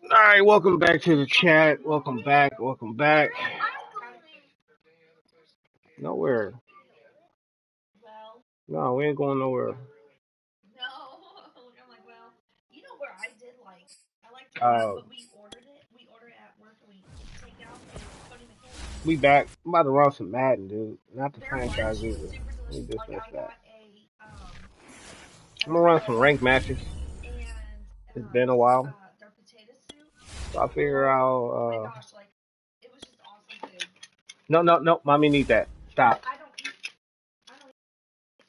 All right, welcome back to the chat. Welcome back. Welcome back. Nowhere. No, we ain't going nowhere. Uh, we back. I'm about to run some Madden, dude. Not the franchise either. Let me dismiss that. I'm gonna run some ranked matches. It's been a while, so I figure out. No, no, no. Mommy need that. Stop.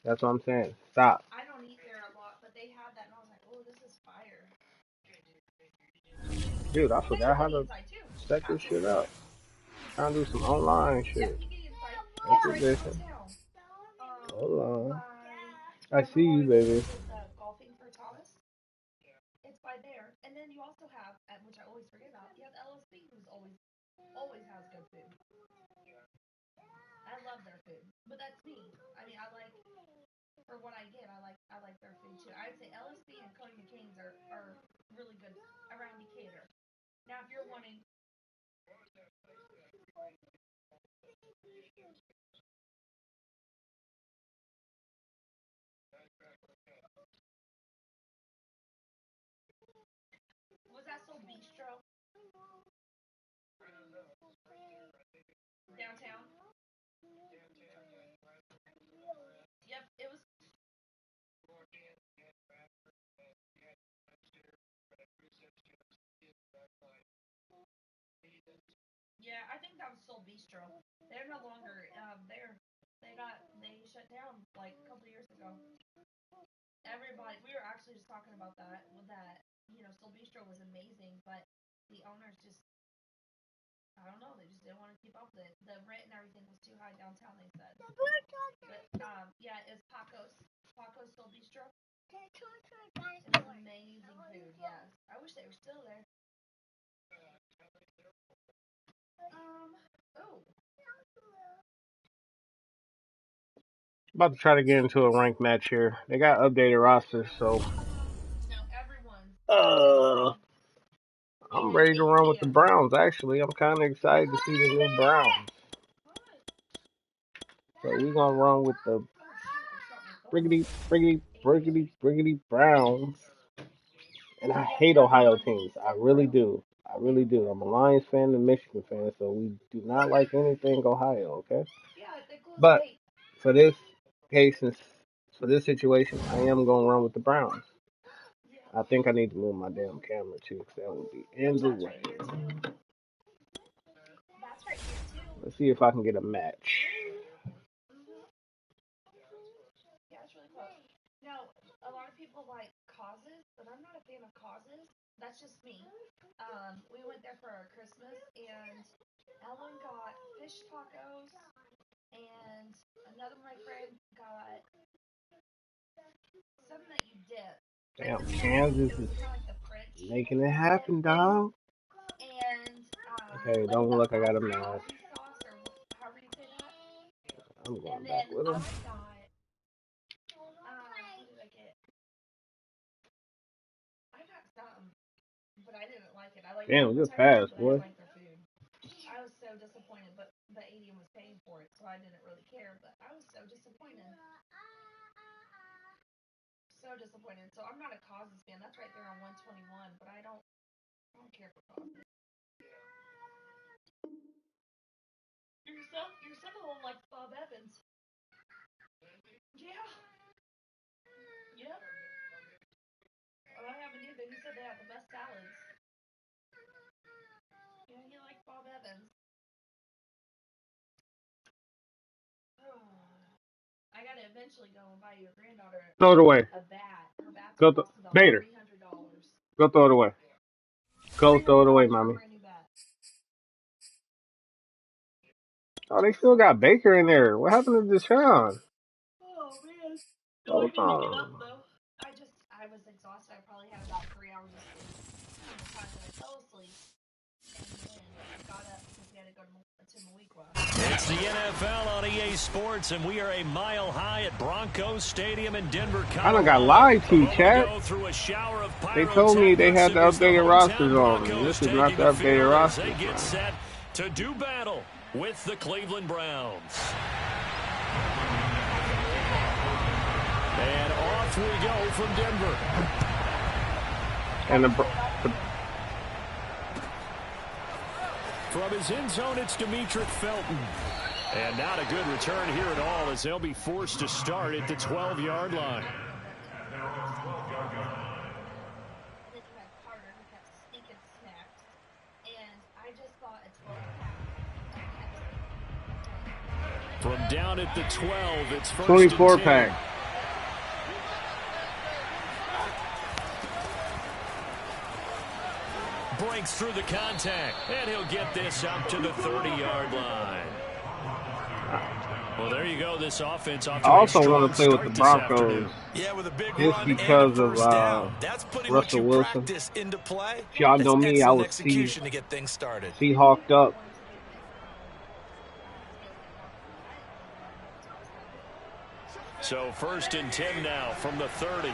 That's what I'm saying. Stop. Dude, I forgot how to set this shit up. Trying to do some online shit. Exhibition. Hold on. I see you, baby. About to try to get into a ranked match here. They got updated rosters, so uh, I'm ready to run with the Browns. Actually, I'm kind of excited to see the new Browns. So we're gonna run with the Briggity Browns. And I hate Ohio teams. I really do. I really do. I'm a Lions fan and a Michigan fan, so we do not like anything Ohio. Okay, but for this case, for this situation, I am gonna run with the Browns. I think I need to move my damn camera too, because that would be in the way. Let's see if I can get a match. Damn, Kansas is making it happen, dog. Okay, don't look, I got a match. I'm going back with him. Damn, good pass, boy. Throw it away. Go Bader. Go throw it away. Go throw it away, mommy. Oh, they still got Baker in there. What happened to Deshaun? Hold on. It's the NFL on EA Sports, and we are a mile high at Broncos Stadium in Denver, Colorado. I done got lied to, Chad. They told me they had the updated rosters on. This is not the updated roster. They get set to do battle with the Cleveland Browns. And off we go from Denver. And from his end zone, it's Demetric Felton. And not a good return here at all, as they'll be forced to start at the 12-yard line. From down at the 12, it's first 24 pack. Breaks through the contact, and he'll get this up to the 30-yard line. Well, there you go. This offense off to I also want to play with the Broncos just because of Russell Wilson. If y'all know me, I would see hawked up. So 1st and 10 now from the 30.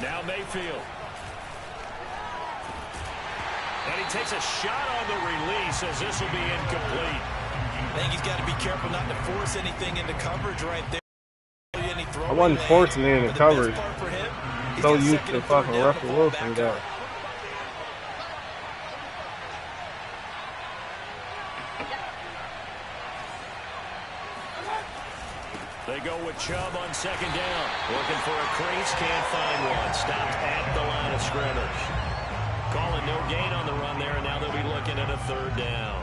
Now Mayfield. And he takes a shot on the release as this will be incomplete. I think he's got to be careful not to force anything into coverage right there. I wasn't forcing it into coverage. So used to fucking Russell Wilson guy. They go with Chubb on 2nd down. Looking for a crease, can't find one. Stopped at the line of scrimmage. Calling no gain on the run there, and now they'll be looking at a 3rd down.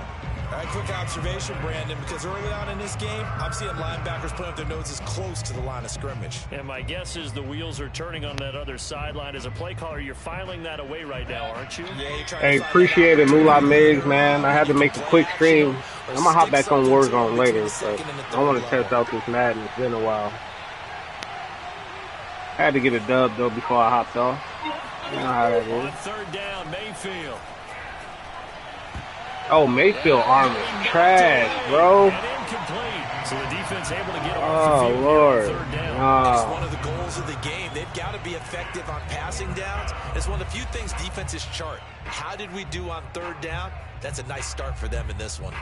All right, quick observation, Brandon, because early on in this game, I'm seeing linebackers put up their noses close to the line of scrimmage. And my guess is the wheels are turning on that other sideline. As a play caller, you're filing that away right now, aren't you? Yeah, hey, appreciate it, Moolah Miggs, man. I had to make a quick stream. I'm going to hop back on Warzone later, but I want to test out this Madden. It's been a while. I had to get a dub, though, before I hopped off. You know how that is. On 3rd down, Mayfield. Oh, Mayfield arm is trash, bro. So the defense able to get off the field Lord. 3rd down. It's one of the goals of the game. They've got to be effective on passing downs. It's one of the few things defenses chart. How did we do on 3rd down? That's a nice start for them in this one.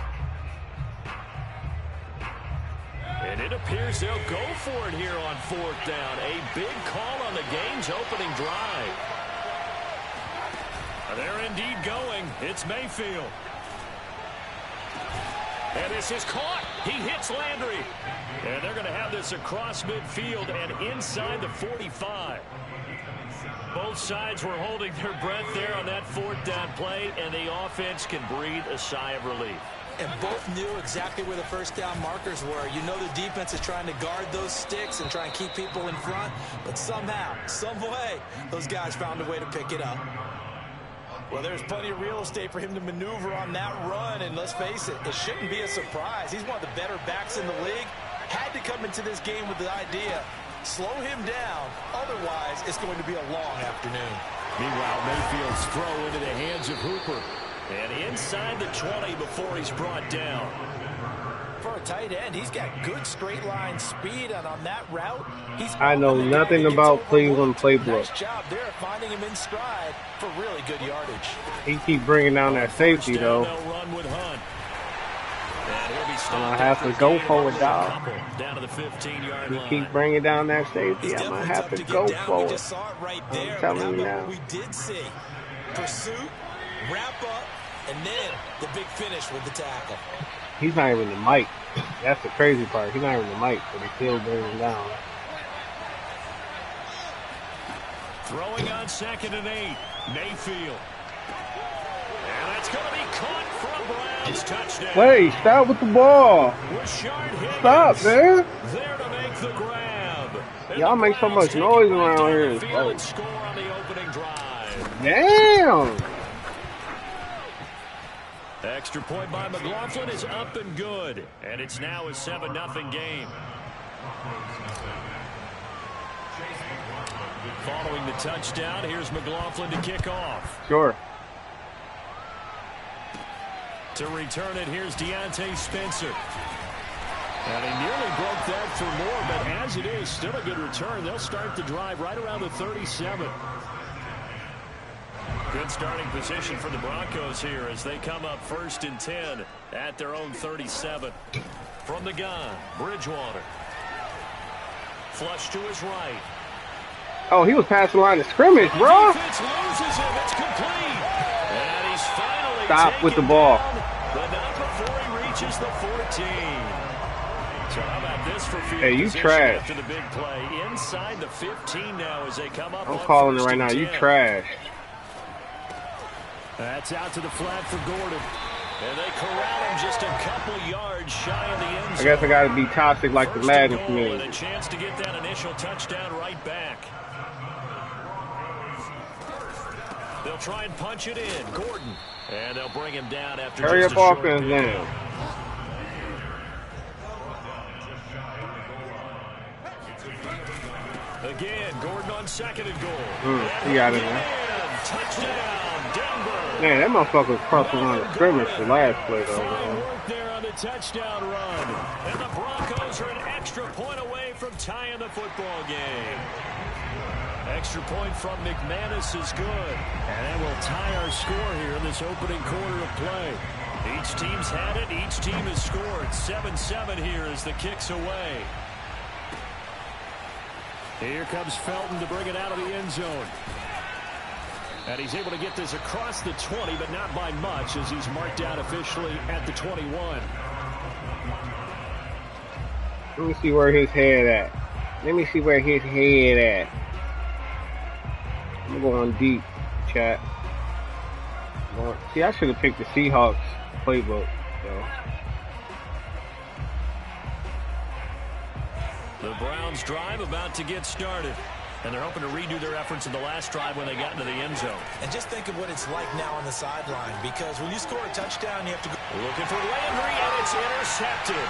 And it appears they'll go for it here on 4th down. A big call on the game's opening drive. They're indeed going. It's Mayfield. And this is caught. He hits Landry. And they're going to have this across midfield and inside the 45. Both sides were holding their breath there on that 4th down play, and the offense can breathe a sigh of relief. And both knew exactly where the 1st down markers were. You know the defense is trying to guard those sticks and try and keep people in front, but somehow, some way, those guys found a way to pick it up. Well, there's plenty of real estate for him to maneuver on that run, and let's face it, it shouldn't be a surprise. He's one of the better backs in the league. Had to come into this game with the idea, slow him down, otherwise it's going to be a long afternoon. Meanwhile, Mayfield's throw into the hands of Hooper. And inside the 20 before he's brought down. For a tight end, he's got good straight line speed, and on that route, I know nothing about Cleveland playbook. Nice job there at finding him in stride for really good yardage. He keep bringing down that safety, though. Run with Hunt. I'm going to have to go for it, dog. Down to the 15-yard line. Keep bringing down that safety. I'm going to have to go for it. I'm telling you now. We did see pursuit, wrap up, and then the big finish with the tackle. He's not even the mic. That's the crazy part. He's not even the mic, but he still brings him down. Throwing on 2nd and 8. Mayfield. And that's going to be caught for a Browns touchdown. Wait, stop with the ball. Stop, man. There to make the grab. Y'all make so much noise around here. Score on the opening drive. Damn. Extra point by McLaughlin is up and good. And it's now a 7-0 game. Following the touchdown, here's McLaughlin to kick off. Sure. To return it, here's Deontay Spencer. And he nearly broke that for more, but as it is, still a good return. They'll start the drive right around the 37. Good starting position for the Broncos here as they come up 1st and 10 at their own 37. From the gun, Bridgewater. Flush to his right. Oh, he was past the line of scrimmage, bro. Defense loses him. It's complete. And he's finally Stop with the ball. Down, but not before he reaches the 14. So how about this for field hey, you position trash. after the big play? Inside the 15 now as they come up. I'm calling it right now. You trash. That's out to the flat for Gordon. And they corral him just a couple yards shy of the end zone. I guess I got to be toxic like the Madden for community. And a chance to get that initial touchdown right back. They'll try and punch it in. Gordon. And they'll bring him down after Hurry just up a offense short then. Again, Gordon on 2nd and goal. He got it, man. Touchdown, Denver. Man, that motherfucker was crossing on the scrimmage the last play, though, Fine man. work there on the touchdown run. And the Broncos are an extra point away from tying the football game. Extra point from McManus is good. And that will tie our score here in this opening quarter of play. Each team's had it. Each team has scored. 7-7 here as the kick's away. Here comes Felton to bring it out of the end zone. And he's able to get this across the 20, but not by much as he's marked out officially at the 21. Let me see where his head at. Let me see where his head at. I'm going deep, chat. See, I should have picked the Seahawks playbook, though. The Browns drive about to get started. And they're hoping to redo their efforts in the last drive when they got into the end zone. And just think of what it's like now on the sideline, because when you score a touchdown, you have to go. Looking for Landry, and it's intercepted.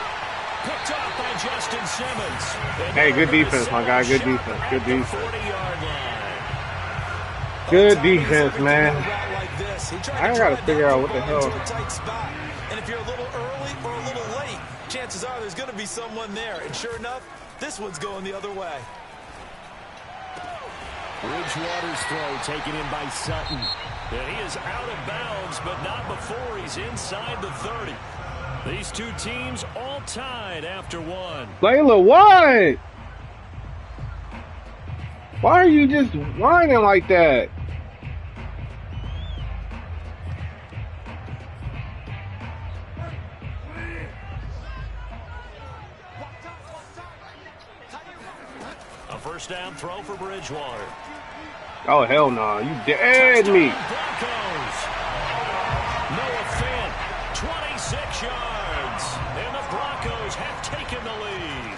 Picked off by Justin Simmons. Hey, good defense, my guy. Good defense. Good defense. 40-yard line. Good defense, man. I gotta figure out what the hell. And if you're a little early or a little late, chances are there's going to be someone there. And sure enough, this one's going the other way. Bridgewater's throw taken in by Sutton. And he is out of bounds, but not before he's inside the 30. These two teams all tied after one. Layla, what? Why are you just whining like that? A first down throw for Bridgewater. Oh, hell no. You dead me. Broncos. Noah Fant, 26 yards. And the Broncos have taken the lead.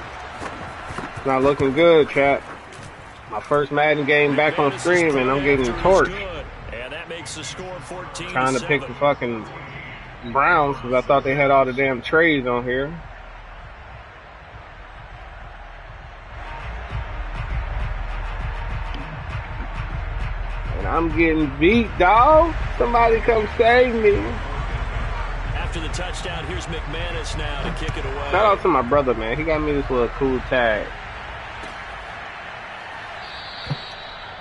It's not looking good, chat. My first Madden game back on stream, and I'm getting torched. And that makes the score 14-7. Trying to pick the fucking Browns because I thought they had all the damn trades on here. And I'm getting beat, dog. Somebody come save me. After the touchdown, here's McManus now to kick it away. Shout out to my brother, man. He got me this little cool tag.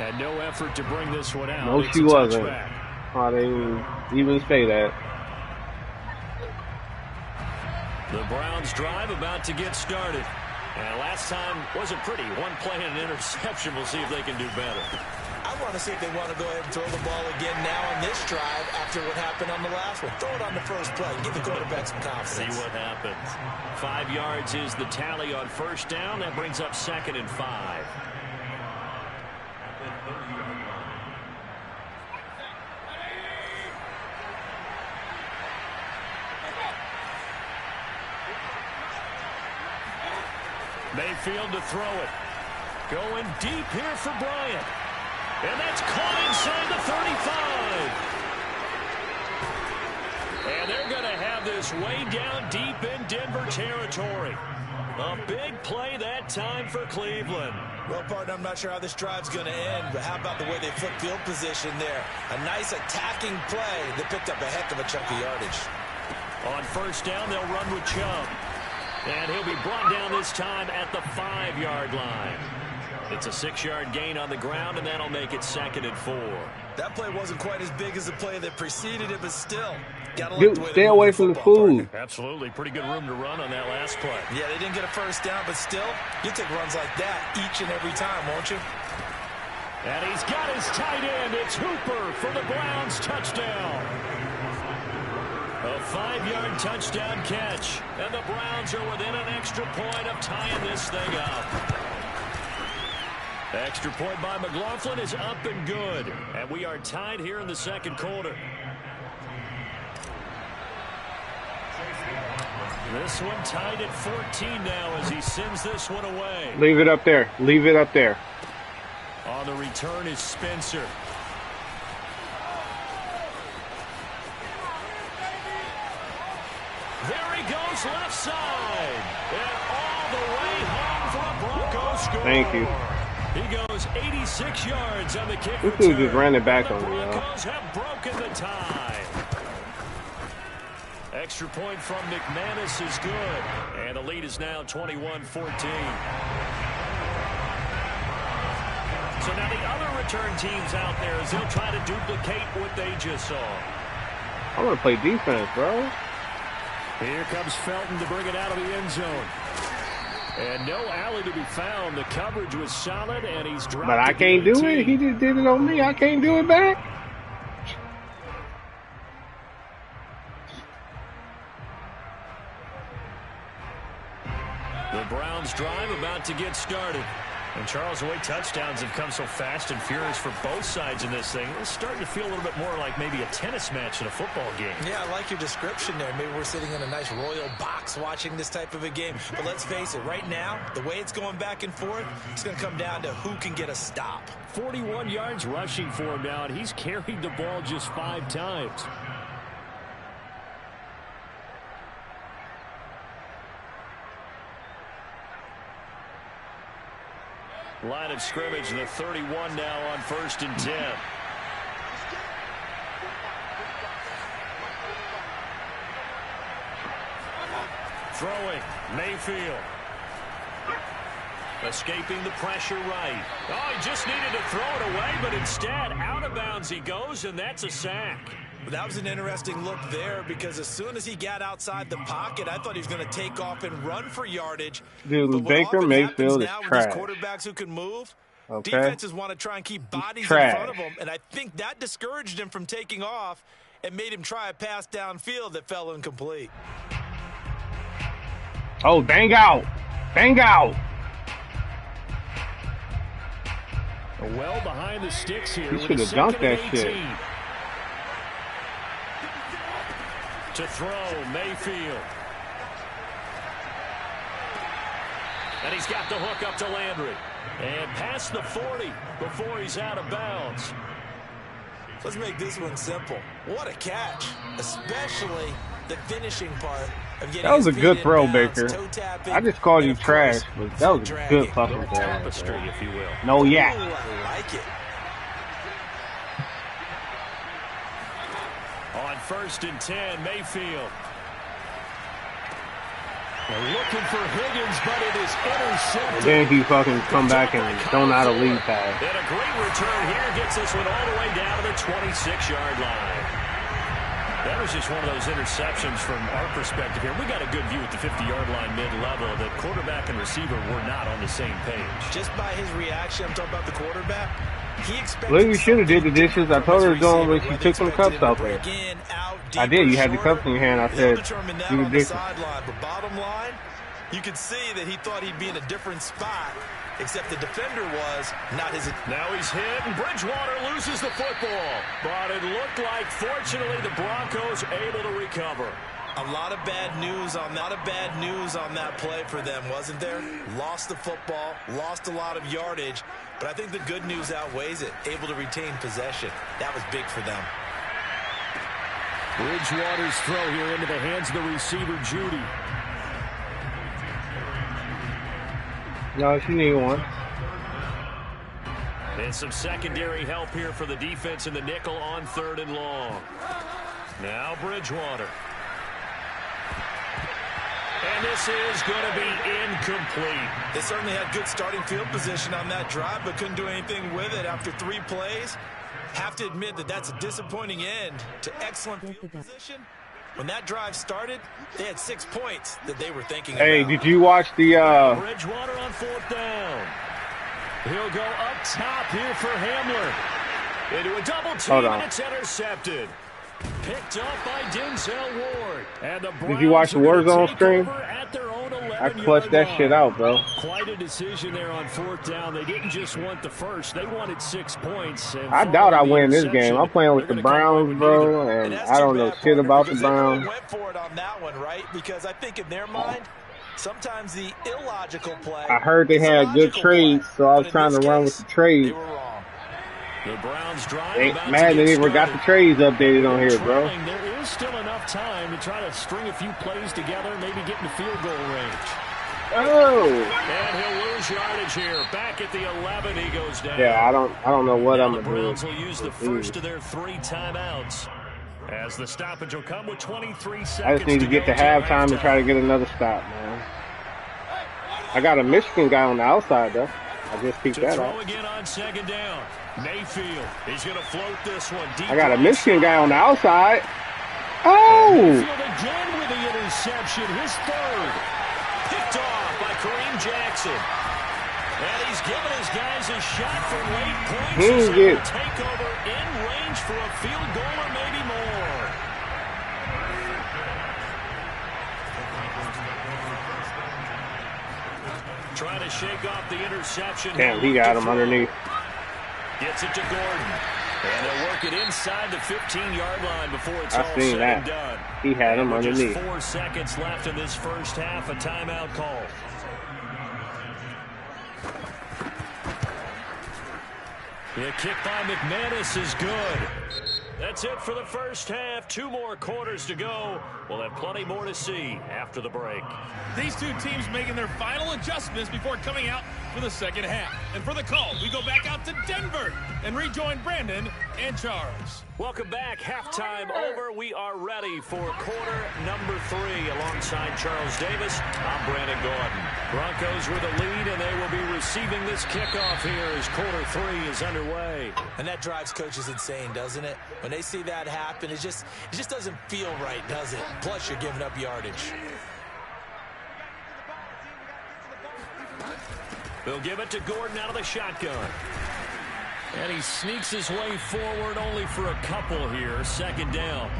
And no effort to bring this one out. No, she wasn't. Oh, they didn't even say that. The Browns drive about to get started. And last time wasn't pretty. One play and an interception. We'll see if they can do better. I want to see if they want to go ahead and throw the ball again now on this drive after what happened on the last one. Throw it on the first play. Give the quarterback some confidence. See what happens. 5 yards is the tally on first down. That brings up 2nd and 5. Mayfield to throw it. Going deep here for Bryant. And that's caught inside the 35. And they're going to have this this way down deep in Denver territory. A big play that time for Cleveland. Well, partner, I'm not sure how this drive's going to end, but how about the way they flip field position there? A nice attacking play that picked up a heck of a chunk of yardage. On first down, they'll run with Chubb. And he'll be brought down this time at the 5-yard line. It's a 6-yard gain on the ground, and that'll make it 2nd and 4. That play wasn't quite as big as the play that preceded it, but still. Dude, stay away from the food. Absolutely. Pretty good room to run on that last play. Yeah, they didn't get a first down, but still, you take runs like that each and every time, won't you? And he's got his tight end. It's Hooper for the Browns touchdown. A 5-yard touchdown catch. And the Browns are within an extra point of tying this thing up. Extra point by McLaughlin is up and good. And we are tied here in the second quarter. This one tied at 14 now as he sends this one away. Leave it up there. Leave it up there. On the return is Spencer. There he goes left side. And all the way home for a Broncos score. Thank you. He goes 86 yards on the kick This return. dude just ran it back The on me, y'all. Broncos have broken the tie. Extra point from McManus is good. And the lead is now 21-14. So now the other return teams out there as they'll try to duplicate what they just saw. I'm going to play defense, bro. Here comes Felton to bring it out of the end zone. And no alley to be found. The coverage was solid, and he's dropped. But I can't do it. He just did it on me. I can't do it back. The Browns drive about to get started. And Charles, the way touchdowns have come so fast and furious for both sides in this thing, it's starting to feel a little bit more like maybe a tennis match in a football game. Yeah, I like your description there. Maybe we're sitting in a nice royal box watching this type of a game. But let's face it, right now, the way it's going back and forth, it's going to come down to who can get a stop. 41 yards rushing for him now, and he's carried the ball just 5 times. Line of scrimmage, the 31 now on 1st and 10. Throwing, Mayfield. Escaping the pressure right. Oh, he just needed to throw it away, but instead, out of bounds he goes, and that's a sack. That was an interesting look there because as soon as he got outside the pocket, I thought he was going to take off and run for yardage. Dude, Baker Mayfield is trash. Quarterbacks who can move, okay. Defenses want to try and keep bodies in front of them, and I think that discouraged him from taking off and made him try a pass downfield that fell incomplete. Oh, dang out. Dang out. Well behind the sticks here. He should have dunked that shit. To throw, Mayfield. And he's got the hook up to Landry. And past the 40 before he's out of bounds. Let's make this one simple. What a catch, especially the finishing part of getting that was a good throw, bounds, Baker. I just called you trash, but that was a good fucking throw. Tapestry, if you will. No, yeah. Ooh, I like it. On 1st and 10, Mayfield. They're looking for Higgins, but it is intercepted. And then he fucking come back and thrown out a lead pass. And a great return here gets this one all the way down to the 26-yard line. That was just one of those interceptions from our perspective here. We got a good view at the 50-yard line mid-level that quarterback and receiver were not on the same page. Just by his reaction, I'm talking about the quarterback. He expected. Lily should have did the dishes. I told her to do them when she took some cups out there. I did. You had the cups in your hand. I said, do the dishes. But bottom line, you could see that he thought he'd be in a different spot, except the defender was not his. Now he's hit, and Bridgewater loses the football. But it looked like, fortunately, the Broncos able to recover. A lot of bad news on that play for them, wasn't there? Lost the football, lost a lot of yardage, but I think the good news outweighs it. Able to retain possession. That was big for them. Bridgewater's throw here into the hands of the receiver, Judy. No, she need one. And some secondary help here for the defense in the nickel on 3rd and long. Now Bridgewater. And this is going to be incomplete. They certainly had good starting field position on that drive, but couldn't do anything with it after 3 plays. Have to admit that that's a disappointing end to excellent field position. When that drive started, they had 6 points that they were thinking about. Hey, did you watch the Bridgewater on 4th down. He'll go up top here for Hamler. Into a double team, and it's intercepted. Picked up by Denzel Ward. And the Did you watch the Warzone stream? I clutched that shit out, bro. Quite a decision there on 4th down. They didn't just want the first. They wanted 6 points. I doubt I win this game. I'm playing with the Browns, bro, and I don't know shit about the Browns. Went for it on that one, right? Because I think in their mind, sometimes the illogical play. I heard they had good trades, so I was trying to run with the trades. The Browns drive. Madden never got the trades updated on here, bro. There is still enough time to try to string a few plays together, maybe get in the field goal range. Oh! And he'll lose yardage here. Back at the 11, he goes down. Yeah, I don't know what I'm gonna do. The Browns will use the first of their 3 timeouts. As the stoppage will come with 23 seconds. I just need to get to halftime and try to get another stop, man. I got a Michigan guy on the outside though. I just peeked that out. Again on 2nd down. Mayfield, he's going to float this one deep. I got a Michigan guy on the outside. Oh! Mayfield again with the interception, his 3rd. Picked off by Kareem Jackson. And he's given his guys a shot for late points. He's able to take over in range for a field goal or maybe more. Trying to shake off the interception. Damn, he got him underneath. Gets it to Gordon. And they'll work it inside the 15-yard line before it's all said and done. He had him underneath. Just 4 seconds left in this first half. A timeout call. The kick by McManus is good. That's it for the first half. 2 more quarters to go. We'll have plenty more to see after the break. These 2 teams making their final adjustments before coming out for the second half. And for the call, we go back out to Denver and rejoin Brandon and Charles. Welcome back. Halftime over. We are ready for quarter number 3. Alongside Charles Davis, I'm Brandon Gordon. Broncos with a lead, and they will be receiving this kickoff here as quarter 3 is underway. And that drives coaches insane, doesn't it? When they see that happen, it just doesn't feel right, does it? Plus, you're giving up yardage. They'll give it to Gordon out of the shotgun. And he sneaks his way forward only for a couple here. 2nd down.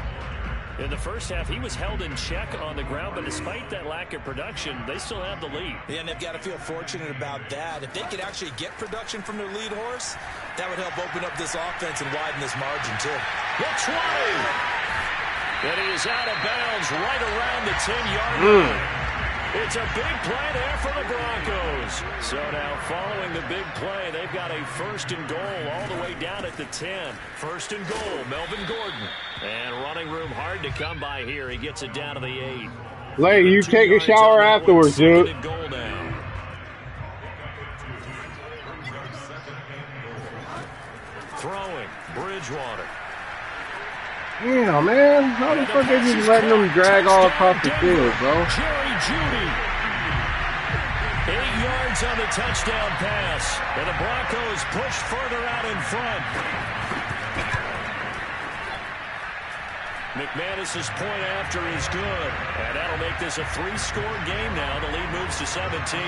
In the first half, he was held in check on the ground, but despite that lack of production, they still have the lead. Yeah, and they've got to feel fortunate about that. If they could actually get production from their lead horse, that would help open up this offense and widen this margin, too. The 20! And he is out of bounds right around the 10-yard line. It's a big play there for the Broncos. So now following the big play, they've got a 1st and goal all the way down at the 10. 1st and goal, Melvin Gordon. And running room hard to come by here. He gets it down to the 8. Lay, you take a shower afterwards, dude. Goal now. Throwing, Bridgewater. Yeah, man. How the fuck they just letting them drag all across the field, bro? Jerry Judy. 8 yards on the touchdown pass. And the Broncos push further out in front. McManus's point after is good. And that'll make this a 3-score game now. The lead moves to 17.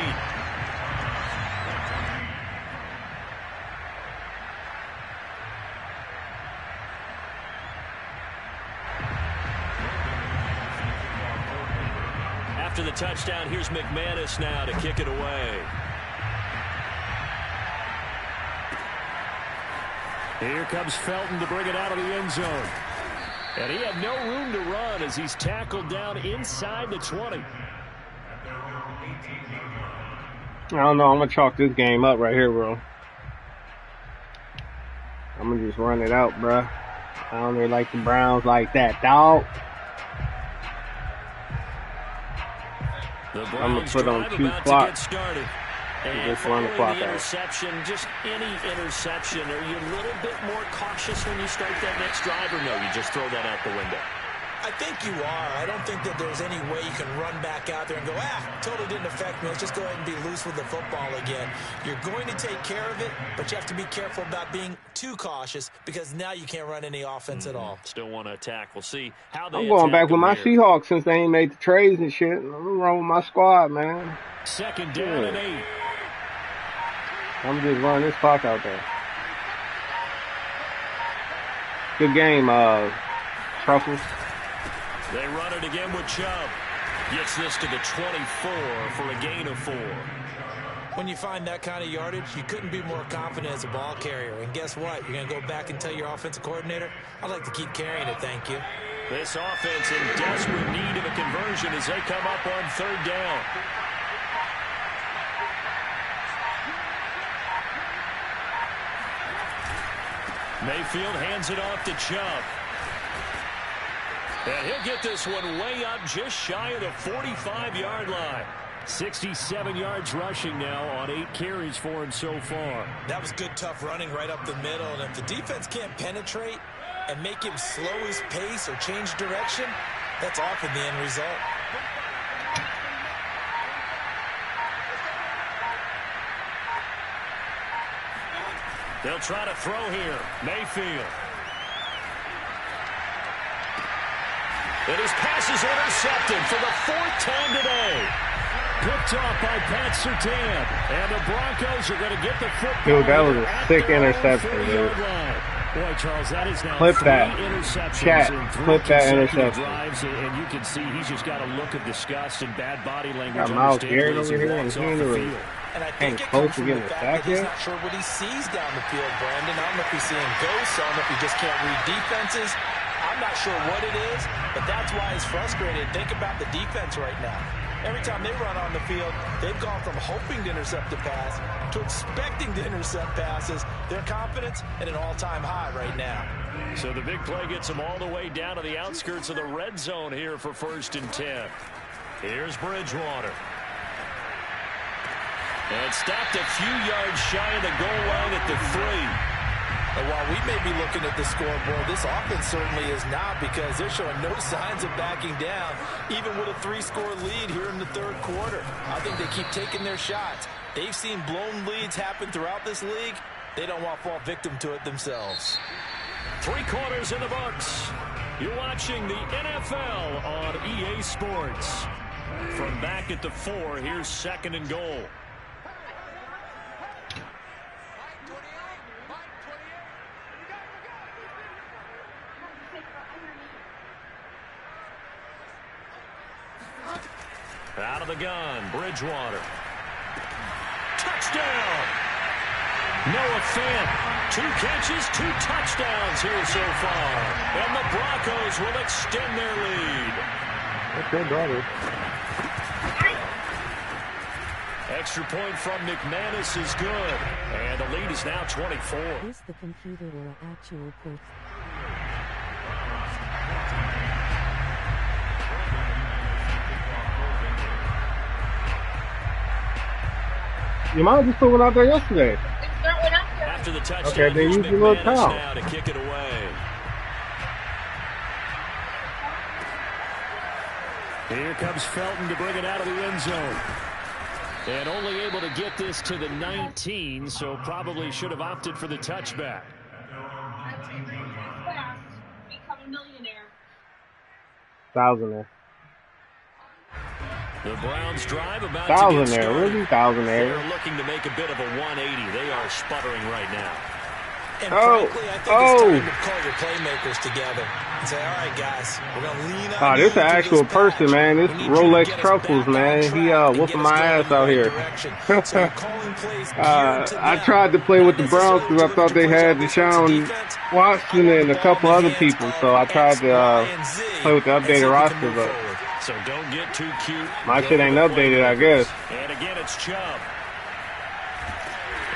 After the touchdown, here's McManus now to kick it away. Here comes Felton to bring it out of the end zone. And he had no room to run as he's tackled down inside the 20. I don't know. I'm going to chalk this game up right here, bro. I'm going to just run it out, bro. I don't really like the Browns like that, dog. I'm gonna put on 2 clock. And just run the clock out. Interception, just any interception. Are you a little bit more cautious when you start that next drive, or no? You just throw that out the window. I think you are. I don't think that there's any way you can run back out there and go, totally didn't affect me. Let's just go ahead and be loose with the football again. You're going to take care of it, but you have to be careful about being too cautious because now you can't run any offense at all. Still want to attack. We'll see how they I'm going back with my here. Seahawks since they ain't made the trades and shit. I'm wrong with my squad, man. Second down and 8. I'm just running this clock out there. Good game, Truffles. They run it again with Chubb. Gets this to the 24 for a gain of 4. When you find that kind of yardage, you couldn't be more confident as a ball carrier. And guess what? You're going to go back and tell your offensive coordinator, I'd like to keep carrying it, thank you. This offense in desperate need of a conversion as they come up on 3rd down. Mayfield hands it off to Chubb. And he'll get this one way up just shy of the 45-yard line. 67 yards rushing now on 8 carries for him so far. That was good, tough running right up the middle. And if the defense can't penetrate and make him slow his pace or change direction, that's often the end result. They'll try to throw here. Mayfield. And his pass is intercepted for the 4th time today. Picked off by Pat Surtain. And the Broncos are going to get the football. Dude, that was a sick interception, dude. Boy, Charles, that is now clip 3 that. interceptions Chat, in 3 clip that consecutive interception. drives, and you can see he's just got a look of disgust and bad body language. Got Miles Garrett over here, and he ain't And I think it close comes to from getting the a fact sack that he's yet. not sure what he sees down the field, Brandon. I don't know if he's seeing ghosts. I don't know if he just can't read defenses. I'm not sure what it is, but that's why he's frustrated. Think about the defense right now. Every time they run on the field, they've gone from hoping to intercept a pass to expecting to intercept passes. Their confidence at an all-time high right now. So the big play gets them all the way down to the outskirts of the red zone here for 1st and 10. Here's Bridgewater. And stopped a few yards shy of the goal line at the 3. And while we may be looking at the scoreboard, this offense certainly is not, because they're showing no signs of backing down, even with a 3-score lead here in the 3rd quarter. I think they keep taking their shots. They've seen blown leads happen throughout this league. They don't want to fall victim to it themselves. 3 quarters in the books. You're watching the NFL on EA Sports. From back at the 4, here's 2nd and goal. Out of the gun, Bridgewater. Touchdown! Noah Fant, 2 catches, 2 touchdowns here so far. And the Broncos will extend their lead. That's good, brother. Extra point from McManus is good. And the lead is now 24. Is the computer or actual person? Your mom just put one out there yesterday. After the touchdown, Okay, then here's use your little McManus towel. now to kick it away. Here comes Felton to bring it out of the end zone. And only able to get this to the 19, so probably should have opted for the touchback. Become a millionaire. Thousandaire. The Browns drive about Thousandaire, to get started. really? Thousandaire. They're looking to make a bit of a 180. They are sputtering right now. And Oh, frankly, I think oh. it's time to call your playmakers together and say, all right, guys, we're going to lean on Oh, you this an through actual this person, patch. man. This We need you to Rolex get us Truffles, back on man. He track and whooping get us my going ass in the out right here. direction. So calling plays geared to I them, tried to play with the not Browns because I necessarily thought they to had push out Deshaun defense. Watson and a couple other people, so I tried to play with the and see if updated we roster, can move but forward. So don't get too cute. my Go shit to ain't the updated, I guess. And again, it's Chubb.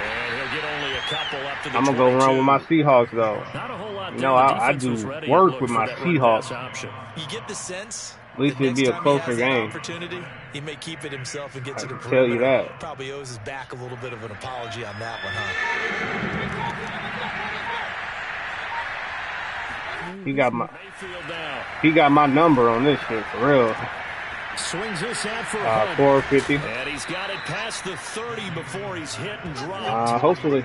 And he'll get only a couple up to the I'm gonna go run with my 22. Seahawks though. Not a whole lot spot No, there. The I defense was do ready and work looked with for my that run pass Seahawks. option. You get the sense At least the it'd next be a time he closer has that game. opportunity, he may keep it himself and get I to the can tell you perimeter. that. Probably owes his back a little bit of an apology on that one, huh? He got my number on this shit for real. Swings this out for Hunt. 450. And he's got it past the 30 before he's hit and dropped. Hopefully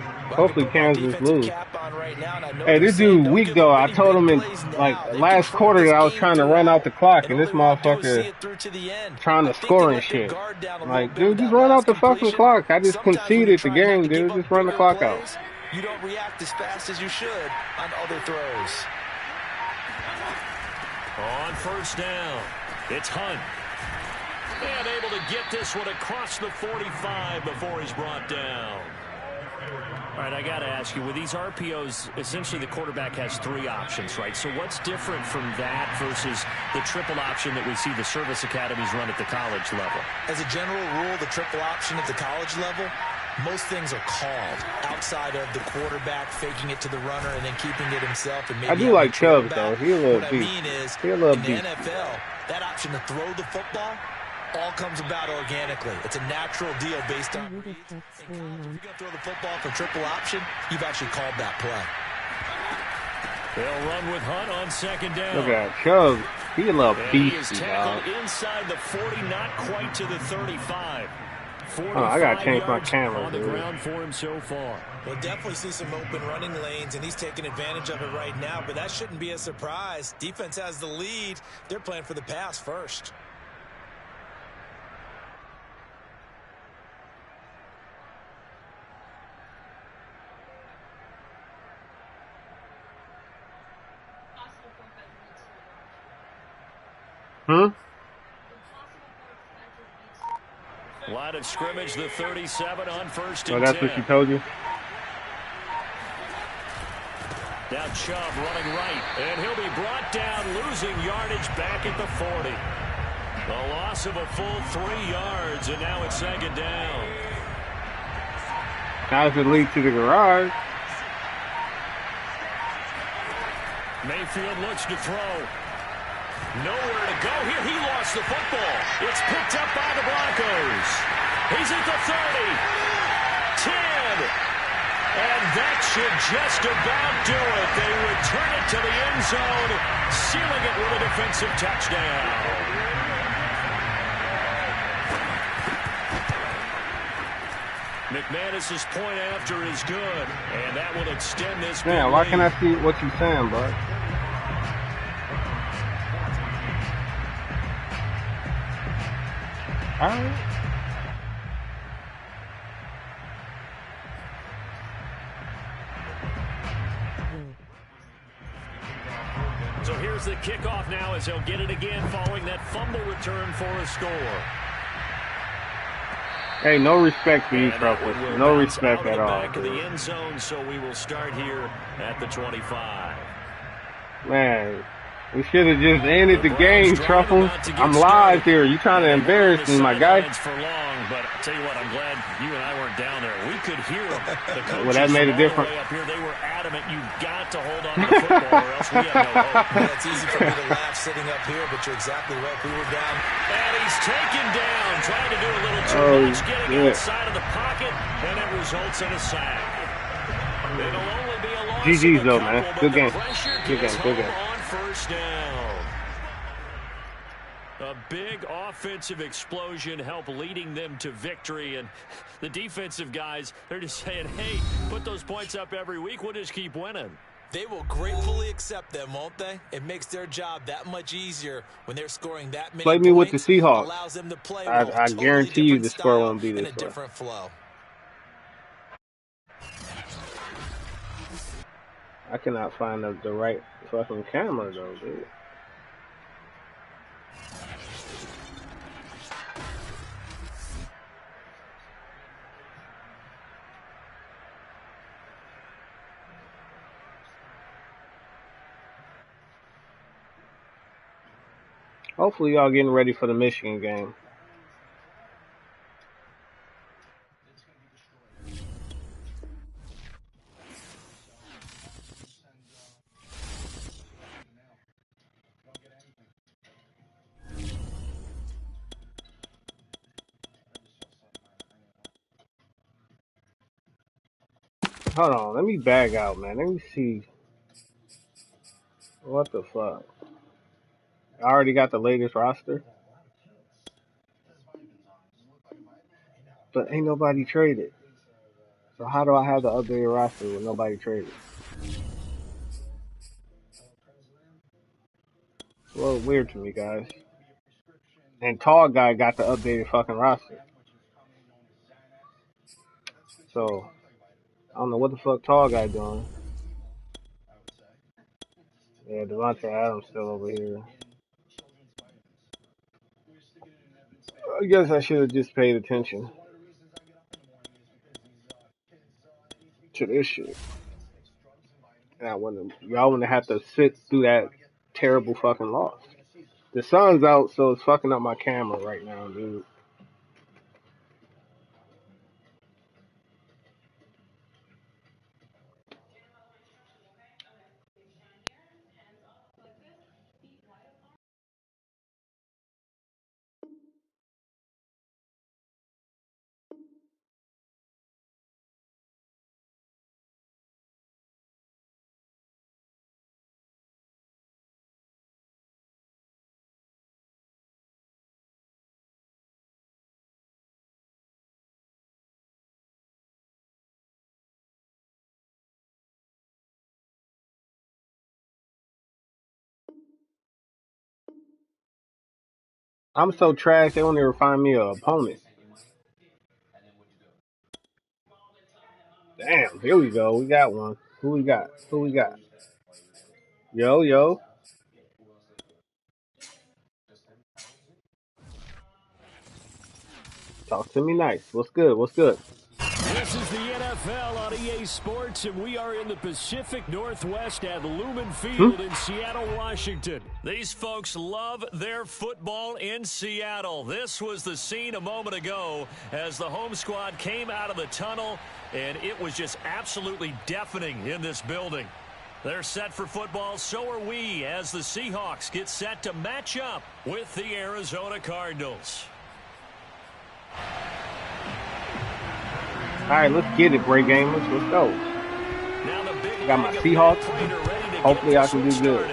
Kansas lose. Right now, Hey, this dude weak though. I told him in like last quarter that I was trying to run out the clock, and this motherfucker trying to score and shit. Like, dude, just run out the fucking clock. I just conceded the game, dude. Just run the clock out. You don't react as fast as you should on other throws. On first down, it's Hunt. And able to get this one across the 45 before he's brought down. All right, I got to ask you, with these RPOs, essentially the quarterback has 3 options, right? So what's different from that versus the triple option that we see the service academies run at the college level? As a general rule, the triple option at the college level, most things are called outside of the quarterback faking it to the runner and then keeping it himself. And maybe I do like Chubb, though. He a little beat. He a little beat. In the NFL, that option to throw the football all comes about organically. It's a natural deal based on reads. If you're going to throw the football for triple option, you've actually called that play. They'll run with Hunt on second down. Look at Chubb. He a little beastie, he is tackled inside the 40, not quite to the 35. I gotta change my camera, on the ground for him so far. We'll definitely see some open running lanes, and he's taking advantage of it right now, but that shouldn't be a surprise. Defense has the lead. They're playing for the pass first. Line of scrimmage, the 37 on first and 10. That's what she told you? Now Chubb running right, and he'll be brought down, losing yardage back at the 40. The loss of a full 3 yards, and now it's second down. How does it lead to the garage? Mayfield looks to throw. Nowhere to go here. He lost the football. It's picked up by the Broncos. He's at the 30. 10. And that should just about do it. They return it to the end zone, sealing it with a defensive touchdown. McManus's point after is good, and that will extend this. Yeah, why can't I see what you're saying, bud? All right. So here's the kickoff now as he'll get it again following that fumble return for a score. Hey, no respect for you, Truffles. No respect at all. Back of the end zone, so we will start here at the 25. Man, we should have just ended the game, Truffles. I'm live here. You trying to embarrass me, my guy? For long, but I'll tell you what, I'm glad you and I weren't down there. We could hear them. The coaches well, that made a difference. Up here, they were adamant. You've got to hold on to the football, or else we have no hope. Yeah, it's easy for me to laugh sitting up here, but you're exactly right. We were down. And he's taken down, trying to do a little too much, getting outside of the pocket, and it results in a sack. It'll only be a loss. GG's though, man. Good game. Good game. On first down. A big offensive explosion helped leading them to victory, and the defensive guys, they're just saying, hey, put those points up every week, we'll just keep winning. They will gratefully accept them, won't they? It makes their job that much easier when they're scoring that many Play points. me with the Seahawks. Allows them to play I totally guarantee you the score style won't be this in a different flow. I cannot find the right fucking camera though, dude. Hopefully y'all getting ready for the Michigan game. Hold on, let me bag out, man. Let me see. What the fuck? I already got the latest roster, but ain't nobody traded. So how do I have the updated roster with nobody traded? It's a little weird to me, guys. And Tall Guy got the updated fucking roster. So I don't know what the fuck Tall Guy doing. Yeah, Devontae Adams still over here. I guess I should have just paid attention to this shit. And y'all wouldn't have to sit through that terrible fucking loss. The sun's out, so it's fucking up my camera right now, dude. I'm so trash, they won't even find me an opponent. Damn, here we go. We got one. Who we got? Who we got? Yo. Talk to me nice. What's good? What's good? This is the NFL on EA Sports, and we are in the Pacific Northwest at Lumen Field in Seattle, Washington. These folks love their football in Seattle. This was the scene a moment ago as the home squad came out of the tunnel, and it was just absolutely deafening in this building. They're set for football, so are we, as the Seahawks get set to match up with the Arizona Cardinals. All right, let's get it, Bray Gamers. Let's go. Got my Seahawks. Hopefully I can do good.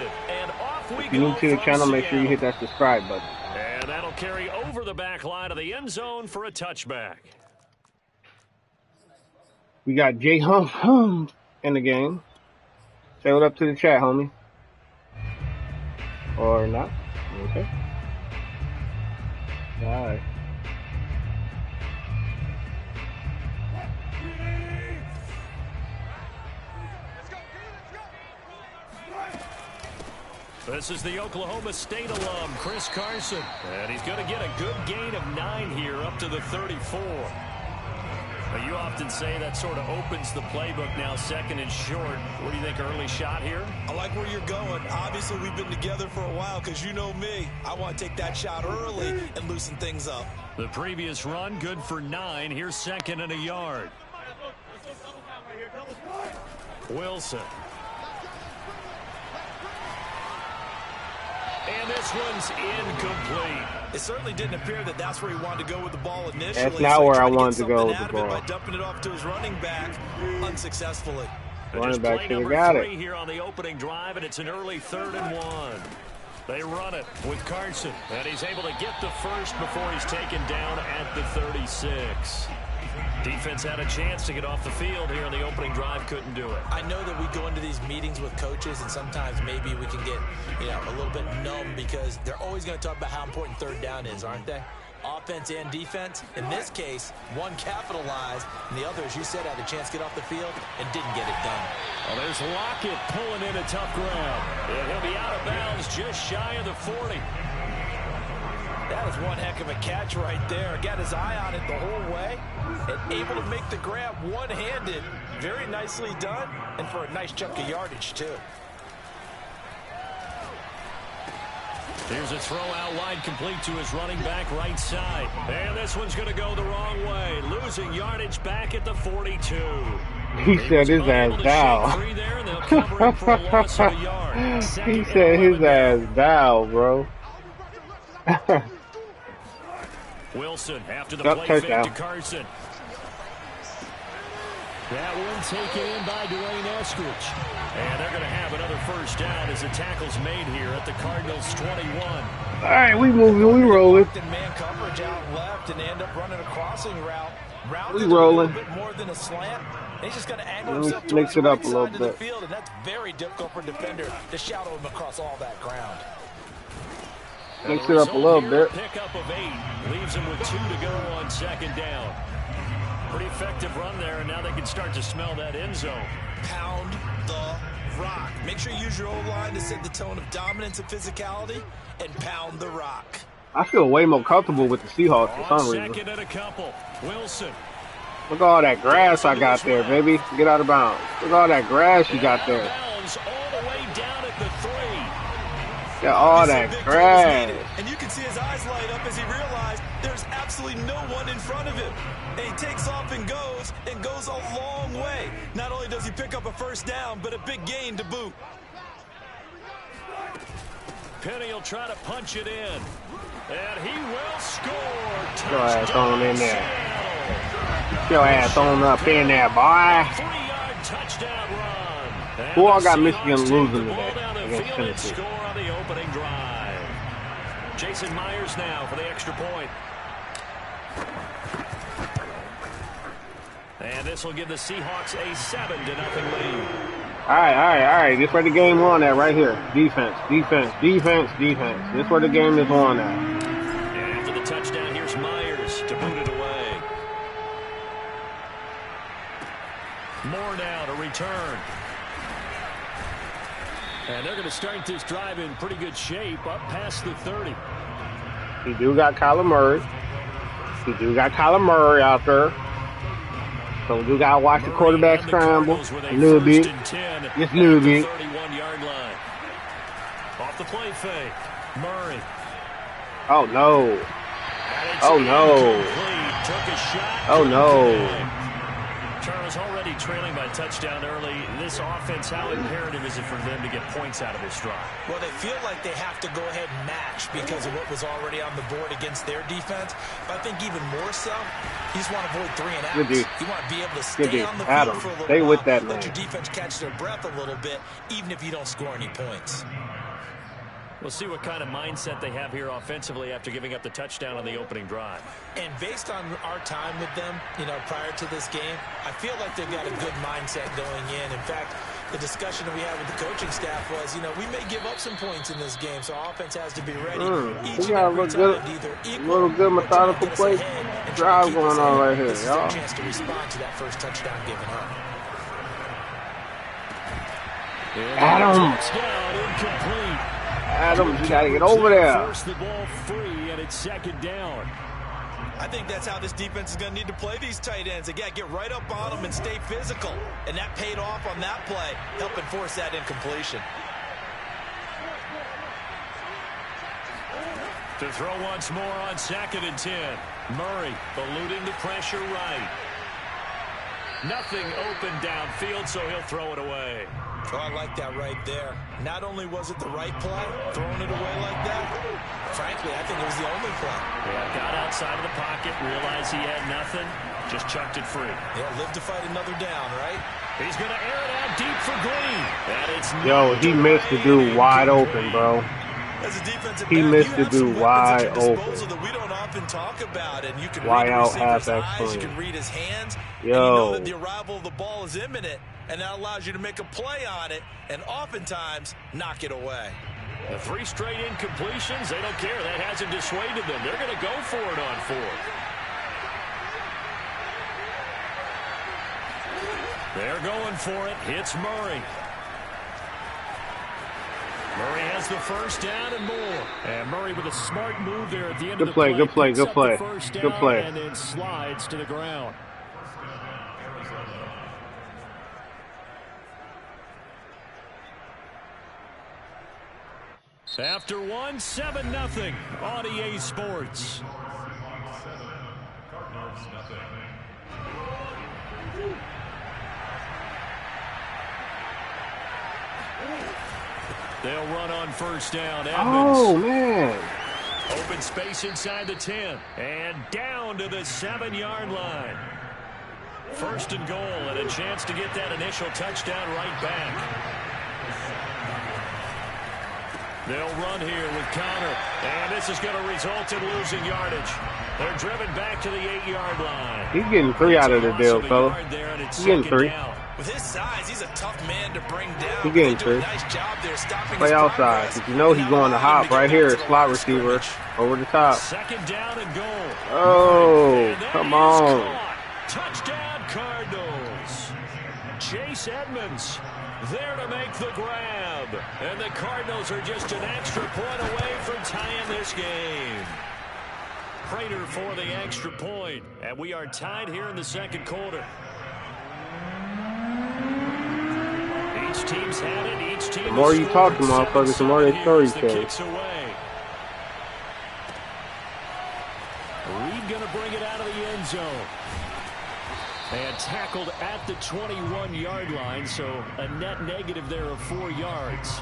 If you're new to the channel, make sure you hit that subscribe button. And that'll carry over the back line of the end zone for a touchback. We got J Hum in the game. Say what up to the chat, homie. Or not. Okay. All right. This is the Oklahoma State alum, Chris Carson. And he's going to get a good gain of 9 here up to the 34. But you often say that sort of opens the playbook now, second and short. What do you think, early shot here? I like where you're going. Obviously, we've been together for a while because you know me. I want to take that shot early and loosen things up. The previous run, good for 9. Here's second and a yard. Wilson. And this one's incomplete. It certainly didn't appear that that's where he wanted to go with the ball initially. That's not where I wanted to go with the ball. By dumping it off to his running back unsuccessfully. Running back should have got it. Here on the opening drive, and it's an early 3rd and 1. They run it with Carson, and he's able to get the first before he's taken down at the 36. Defense had a chance to get off the field here on the opening drive, couldn't do it. I know that we go into these meetings with coaches, and sometimes maybe we can get, a little bit numb because they're always going to talk about how important 3rd down is, aren't they? Offense and defense. In this case, one capitalized, and the other, as you said, had a chance to get off the field and didn't get it done. Well, there's Lockett pulling in a tough grab. And he'll be out of bounds just shy of the 40. That is one heck of a catch right there. Got his eye on it the whole way and able to make the grab one-handed. Very nicely done, and for a nice chunk of yardage, too. Here's a throw out wide, complete to his running back right side. And this one's going to go the wrong way. Losing yardage back at the 42. He said his ass down. He said his ass down, bro. Wilson after the play fake to Carson. That one taken in by Dwayne Eskridge. And they're going to have another first down as the tackle's made here at the Cardinals' 21. All right, we moving, we rolling. Man coverage out left, and they end up running a crossing route. We rolling. A little bit more than a slant. He's just going to angle Let himself me mix it up a little of the bit. field, and that's very difficult for a defender to shadow him across all that ground. Mix it up a little bit. Pickup of 8 leaves him with 2 to go on second down. Pretty effective run there, and now they can start to smell that end zone. Pound the rock. Make sure you use your O-line to set the tone of dominance and physicality, and pound the rock. I feel way more comfortable with the Seahawks for some reason. Second and a couple. Wilson. Look at all that grass I got there, baby. Get out of bounds. Look at all that grass you got there. All the way down at the 3. Got all that grass. And you can see his eyes light up as he realized there's absolutely no one in front of him. And he takes off and goes a long way. Not only does he pick up a first down, but a big gain to boot. Penny will try to punch it in. And he will score. Get your ass on in there. Get your ass on up in there, boy. 3-yard touchdown run. Who all got Michigan losing today against Tennessee? Score on the opening drive. Jason Myers now for the extra point. And this will give the Seahawks a 7-0 lead. All right. This where the game on at right here. Defense. This where the game is on at. And after the touchdown, here's Myers to boot it away. More now to return. And they're going to start this drive in pretty good shape up past the 30. He do got Kyler Murray out there. So we do got to watch the quarterback scramble. A little bit. Just a little bit. 31-yard line. Off the play fake. Murray. Oh, no. Oh, no. Took a shot. Oh, no. Charles already trailing by touchdown early. This offense, how imperative is it for them to get points out of this drive? Well, they feel like they have to go ahead and match because of what was already on the board against their defense. But I think even more so, you just want to avoid 3 and outs. You want to be able to stay on the field for a little Stay while, with that, man. let your defense catch their breath a little bit, even if you don't score any points. We'll see what kind of mindset they have here offensively after giving up the touchdown on the opening drive. And based on our time with them, prior to this game, I feel like they've got a good mindset going in. In fact, the discussion that we had with the coaching staff was, we may give up some points in this game, so our offense has to be ready each and every time to either equal good methodical play drive going on right here, y'all. A chance to respond to that first touchdown given up. Adams, you got to get over there. Force the ball free, and it's second down. I think that's how this defense is going to need to play these tight ends. They got to get right up on them and stay physical. And that paid off on that play, helping force that incompletion. To throw once more on 2nd and 10. Murray eluding the pressure right. Nothing open downfield, so he'll throw it away. Oh, I like that right there. Not only was it the right play, throwing it away like that, frankly, I think it was the only play. Yeah, got outside of the pocket, realized he had nothing, just chucked it free. Yeah, live to fight another down, right? He's going to air it out deep for Green. Yo, he missed the dude wide open, bro. As a defensive He back, missed the dude wide open. that we don't often talk about, and you can Why read out the receiver's half-back eyes, you swing? can read his hands, and Yo. you know that the arrival of the ball is imminent, and that allows you to make a play on it, and oftentimes knock it away. The 3 straight incompletions, they don't care. That hasn't dissuaded them. They're going to go for it on 4th. They're going for it. Hits Murray. Murray has the first down and more. And Murray with a smart move there at the end of the play. Good play. Good play. And then slides to the ground. After 1, 7-0 on EA Sports. They'll run on first down. Edmonds. Oh, man. Open space inside the 10. And down to the 7-yard line. First and goal, and a chance to get that initial touchdown right back. They'll run here with Connor, and this is going to result in losing yardage. They're driven back to the 8-yard line. He's getting 3 out of the deal, fella. He's getting 3. Down. With his size, he's a tough man to bring down. He's getting 3. Nice job there stopping play outside. Because you know he's going to hop right here. Slot receiver over the top. Second down and goal. Oh, come on. Touchdown Cardinals. Chase Edmonds there to make the grab. And the Cardinals are just an extra point away from tying this game. Prater for the extra point. And we are tied here in the second quarter. Each team's had it. Each team the more you talk to motherfuckers, the more they story tell. Reed going to bring it out of the end zone. And tackled at the 21-yard line, so a net negative there of 4 yards.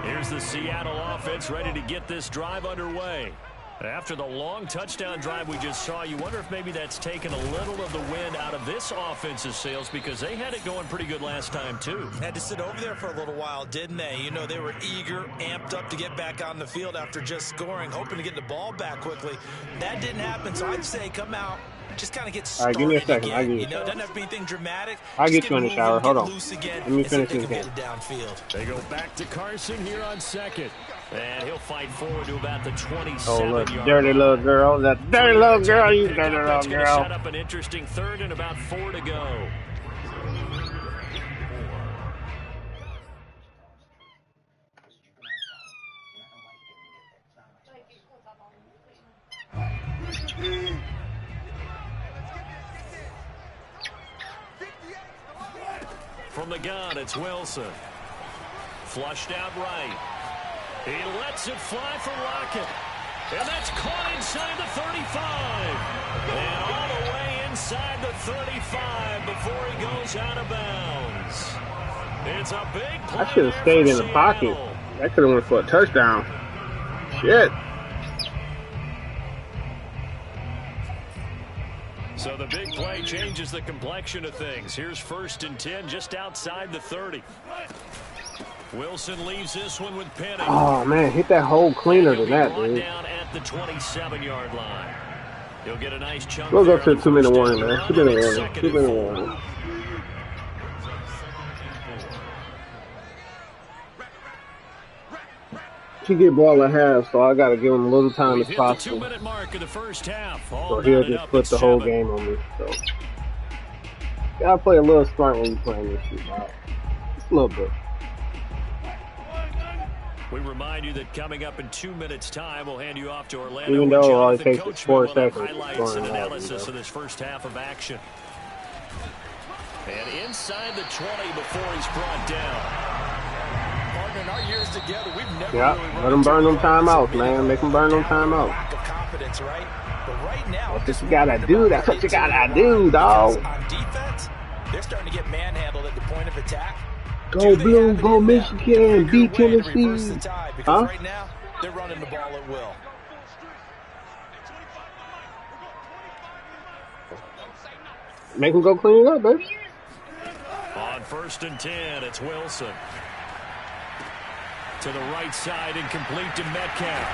Here's the Seattle offense ready to get this drive underway. After the long touchdown drive we just saw, you wonder if maybe that's taken a little of the wind out of this offense's sails because they had it going pretty good last time, too. Had to sit over there for a little while, didn't they? You know, they were eager, amped up to get back on the field after just scoring, hoping to get the ball back quickly. That didn't happen, so I'd say come out. Just kind of get started. All right, give me a second. I'll give you a doesn't have to be anything dramatic. I'll get you in the shower. Hold on. Let me finish this game. They go back to Carson here on second. And he'll fight forward to about the 27-yard line. Oh, look, dirty little girl. That dirty little girl. You dirty little girl. Set up an interesting third and about 4 to go. From the gun, it's Wilson. Flushed out right. He lets it fly for Rocket. And that's caught inside the 35. And all the way inside the 35 before he goes out of bounds. It's a big play. I should have stayed in the pocket. That could have went for a touchdown. Shit. So the big play changes the complexion of things. Here's 1st and 10 just outside the 30. Wilson leaves this one with Penny. Oh, man, hit that hole cleaner than that, dude. Down at the 27-yard line. He'll get a nice chunk. We'll go to a 2-minute warning, man. 2-minute warning. 2-minute warning. He get ball at half, so I got to give him a little time as possible. The 2-minute mark of the first half. So he'll just put the whole game on me. So gotta play a little smart when you playing this shit, man. Just a little bit. We remind you that coming up in 2 minutes' time, we'll hand you off to Orlando. Even though all it takes is 4 seconds. Highlights and analysis of this first half of action. And inside the 20 before he's brought down. In our years together, we've never let them burn them timeouts, man. Make them burn them timeouts. Lack of confidence, right? But right now, that's what you gotta do. That's what you gotta do, dog. On defense, they're starting to get manhandled at the point of attack. Go Blue, go Michigan, beat Tennessee. Huh? Right now, they're running the ball at will. Make them go clean it up, baby. On 1st and 10, it's Wilson. To the right side, incomplete to Metcalf.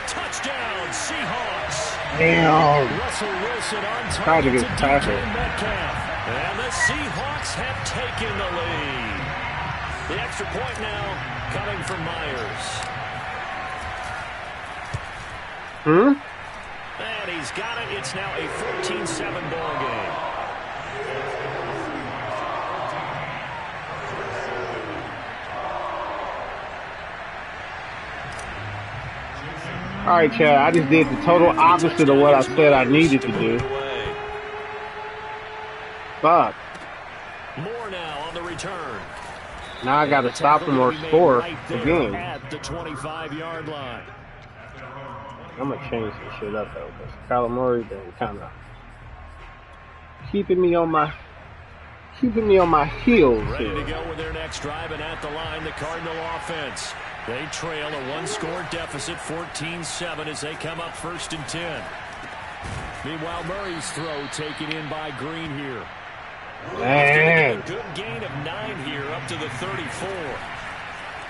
Touchdown, Seahawks. Damn. Russell Wilson on Tried to target get past it. Metcalf. And the Seahawks have taken the lead. The extra point now coming from Myers. And he's got it. It's now a 14-7 ball game. All right, Chad, I just did the total opposite of what I said I needed to do. Fuck. More now on the return. Now I got to stop him or score again. At the 25-yard line. I'm going to change some shit up, though, because Kyler Murray been kind of keeping me on my heels Ready here. to go with their next drive, and at the line, the Cardinal offense. They trail a one-score deficit, 14-7, as they come up 1st and 10. Meanwhile, Murray's throw taken in by Green here. Man. A good gain of 9 here up to the 34.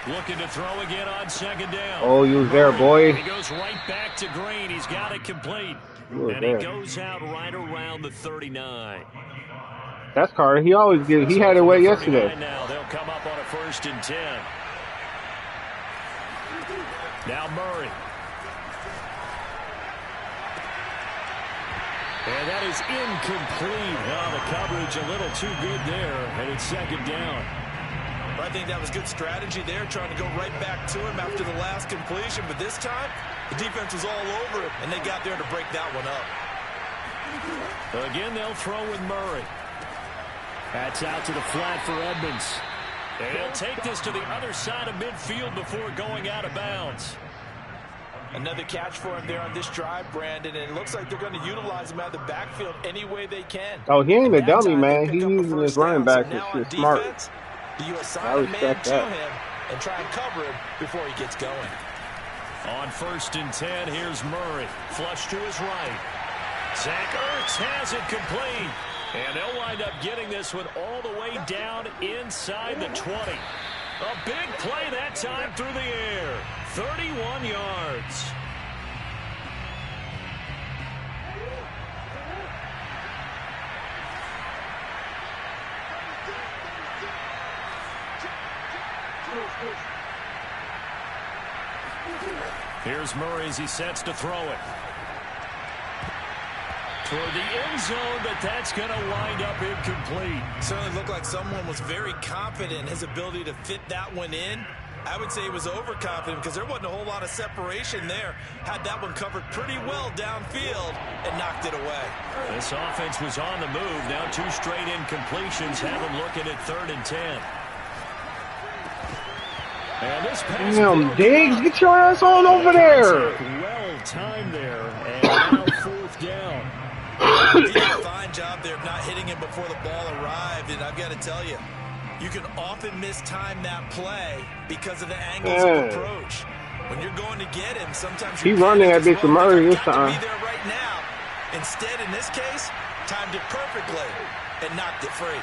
Looking to throw again on second down. Oh, you was there, boy. He goes right back to Green. He's got it complete. And there. he goes out right around the 39. That's Carter. He always gives. He had it away yesterday. Now they'll come up on a 1st and 10. Now Murray. And that is incomplete. Oh, the coverage a little too good there, and it's second down. I think that was good strategy there, trying to go right back to him after the last completion. But this time, the defense was all over it, and they got there to break that one up. Again, they'll throw with Murray. That's out to the flat for Edmonds. And he'll take this to the other side of midfield before going out of bounds. Another catch for him there on this drive, Brandon, and it looks like they're going to utilize him out of the backfield any way they can. Oh, he ain't a dummy, man. He's using his running backs and shit smart. Do you assign a man to him and try and cover him before he gets going? On 1st and 10, here's Murray. Flush to his right. Zach Ertz has it complete. And they'll wind up getting this one all the way down inside the 20. A big play that time through the air. 31 yards. Here's Murray as he sets to throw it. Toward the end zone, but that's going to wind up incomplete. Certainly looked like someone was very confident in his ability to fit that one in. I would say he was overconfident because there wasn't a whole lot of separation there. Had that one covered pretty well downfield and knocked it away. This offense was on the move. Now 2 straight incompletions have them looking at 3rd and 10. And this pass. Damn, Diggs, get your ass on over there. Well timed there, and now 4th down. He did a fine job there of not hitting him before the ball arrived, and I've got to tell you, you can often mistime that play because of the angles of approach. When you're going to get him, sometimes he's running that bitch to Murray this time. Be there right now. Instead, in this case, timed it perfectly and knocked it free.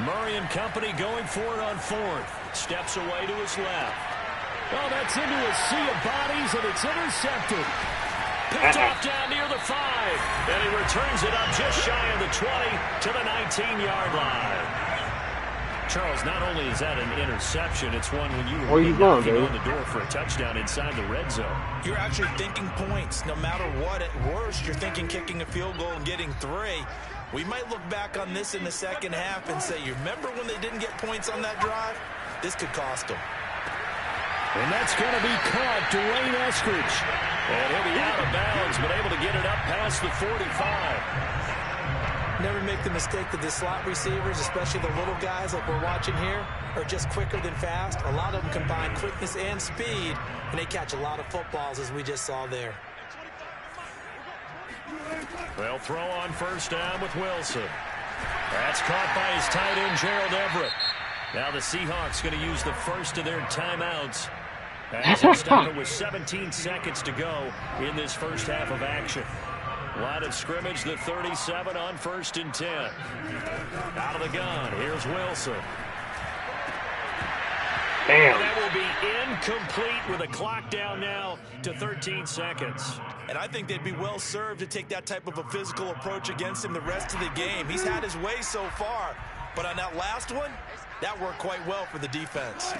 Murray and company going for it on 4th. Steps away to his left. Oh, that's into a sea of bodies, and it's intercepted. Picked off down near the 5. And he returns it up just shy of the 20 to the 19-yard line. Charles, not only is that an interception, it's one when you were knocking on the door for a touchdown inside the red zone. You're actually thinking points. No matter what, at worst, you're thinking kicking a field goal and getting 3. We might look back on this in the second half and say, you remember when they didn't get points on that drive? This could cost them. And that's going to be caught. Dwayne Eskridge. And he'll be out of bounds, but able to get it up past the 45. Never make the mistake that the slot receivers, especially the little guys like we're watching here, are just quicker than fast. A lot of them combine quickness and speed, and they catch a lot of footballs, as we just saw there. They'll throw on 1st down with Wilson. That's caught by his tight end, Gerald Everett. Now the Seahawks going to use the first of their timeouts as they stop it with 17 seconds to go in this first half of action. Line of scrimmage, the 37 on 1st and 10. Out of the gun, here's Wilson. Damn. That will be incomplete with a clock down now to 13 seconds. And I think they'd be well served to take that type of a physical approach against him the rest of the game. He's had his way so far, but on that last one, that worked quite well for the defense.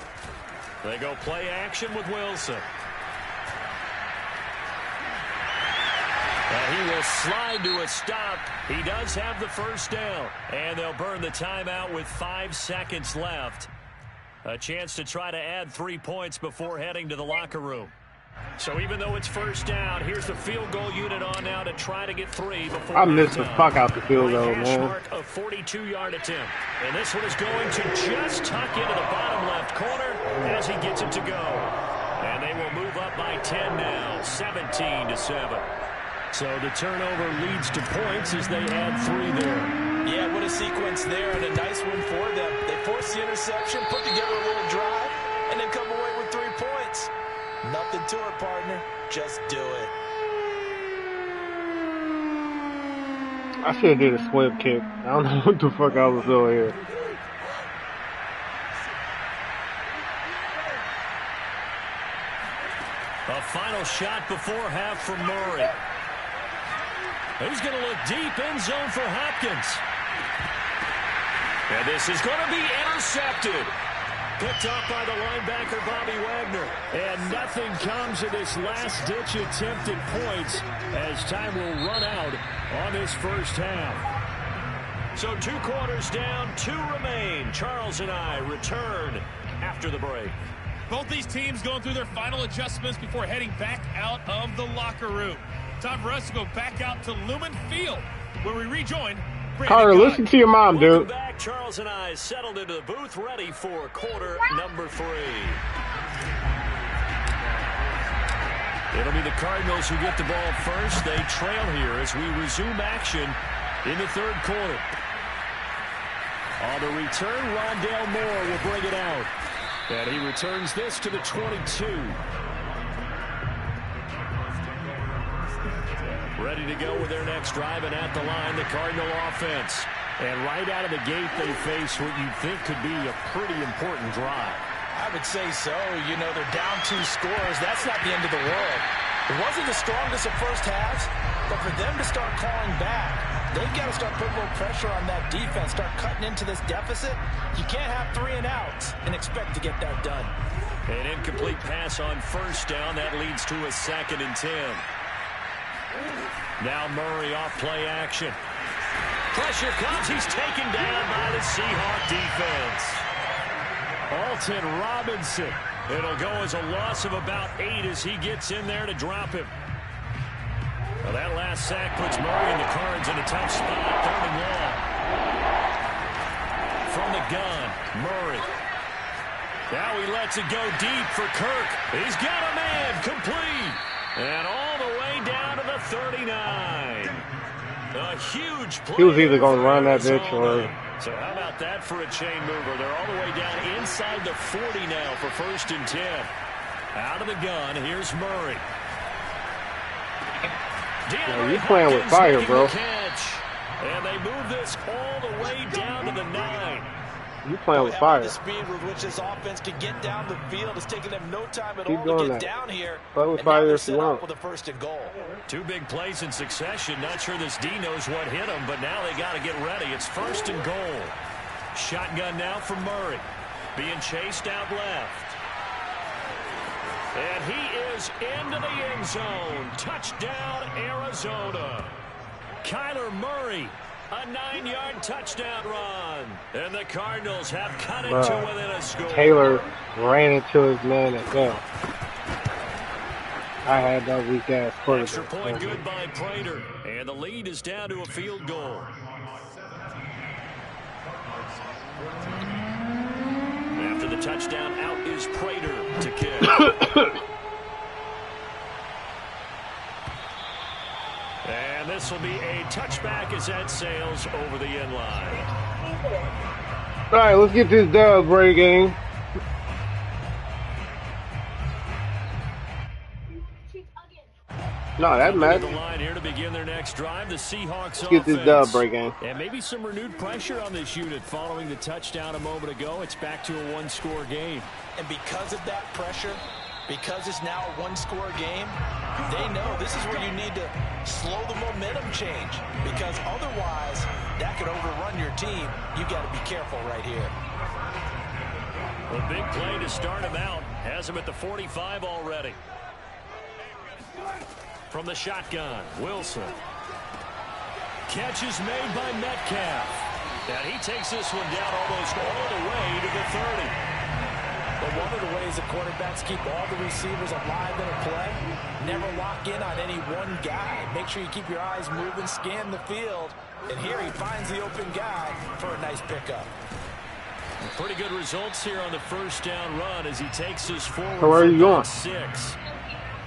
They go play action with Wilson. And he will slide to a stop. He does have the 1st down. And they'll burn the timeout with 5 seconds left. A chance to try to add 3 points before heading to the locker room. So even though it's 1st down, here's the field goal unit on now to try to get 3 before I missed the fuck out the field goal, man. Mark, a 42-yard attempt. And this one is going to just tuck into the bottom left corner as he gets it to go. And they will move up by 10 now, 17-7. So the turnover leads to points as they add 3 there. Yeah, what a sequence there, and a nice one for them. They force the interception, put together a little drive, and then come away with 3 points. Nothing to it, partner. Just do it. I should have did a sweep kick. I don't know what the fuck I was doing here. A final shot before half from Murray. He's going to look deep end zone for Hopkins. And this is going to be intercepted. Picked up by the linebacker, Bobby Wagner. And nothing comes of this last-ditch attempt at points as time will run out on this first half. So 2 quarters down, 2 remain. Charles and I return after the break. Both these teams going through their final adjustments before heading back out of the locker room. Time for us to go back out to Lumen Field, where we rejoin Carter, listen to your mom, Welcome dude. back. Charles and I settled into the booth, ready for quarter number 3. It'll be the Cardinals who get the ball first. They trail here as we resume action in the 3rd quarter. On the return, Rondale Moore will bring it out. And he returns this to the 22. Ready to go with their next drive, and at the line, the Cardinal offense. And right out of the gate, they face what you'd think could be a pretty important drive. I would say so. You know, they're down 2 scores. That's not the end of the world. It wasn't the strongest of first halves, but for them to start calling back, they've got to start putting a little pressure on that defense, start cutting into this deficit. You can't have 3 and outs and expect to get that done. An incomplete pass on first down. That leads to a 2nd and 10. Now Murray off play action. Pressure comes. He's taken down by the Seahawk defense. Alton Robinson. It'll go as a loss of about 8 as he gets in there to drop him. Well, that last sack puts Murray and the Cards in a tough spot. 3rd and long. From the gun, Murray. Now he lets it go deep for Kirk. He's got a man complete. And all the way down to the 39. A huge play. He was either going to run that bitch or... So how about that for a chain mover? They're all the way down inside the 40 now for 1st and 10. Out of the gun, here's Murray. Yeah, you playing with fire, bro. And they move this all the way down to the 9. You playing with fire. The speed with which this offense can get down the field. It's taking them no time at Keep all to doing get that. down here. Play with And now fire they're if you set want. up with a 1st and goal. 2 big plays in succession. Not sure this D knows what hit him, but now they got to get ready. It's 1st and goal. Shotgun now from Murray. Being chased out left. And he is into the end zone. Touchdown, Arizona. Kyler Murray, a 9-yard touchdown run. And the Cardinals have cut it to within a score. Taylor ran into his man as well. I had that weak-ass Extra quarterback. point good by Prater. And the lead is down to a field goal. After the touchdown, out is Prater to kick. And this will be a touchback as that sails over the end line. All right, let's get this dub break game. No, that match. The line here to begin their next drive. The Seahawks Let's get this dub offense. break game. And maybe some renewed pressure on this unit following the touchdown a moment ago. It's back to a 1-score game. And because of that pressure, because it's now a 1-score game, they know this is where you need to slow the momentum change. Because otherwise, that could overrun your team. You got to be careful right here. A big play to start him out. Has him at the 45 already. From the shotgun, Wilson. Catch is made by Metcalf. And he takes this one down almost all the way to the 30. But one of the ways the quarterbacks keep all the receivers alive in a play, never lock in on any one guy. Make sure you keep your eyes moving, scan the field. And here he finds the open guy for a nice pickup. Pretty good results here on the first down run as he takes this forward. So where are you going? 6.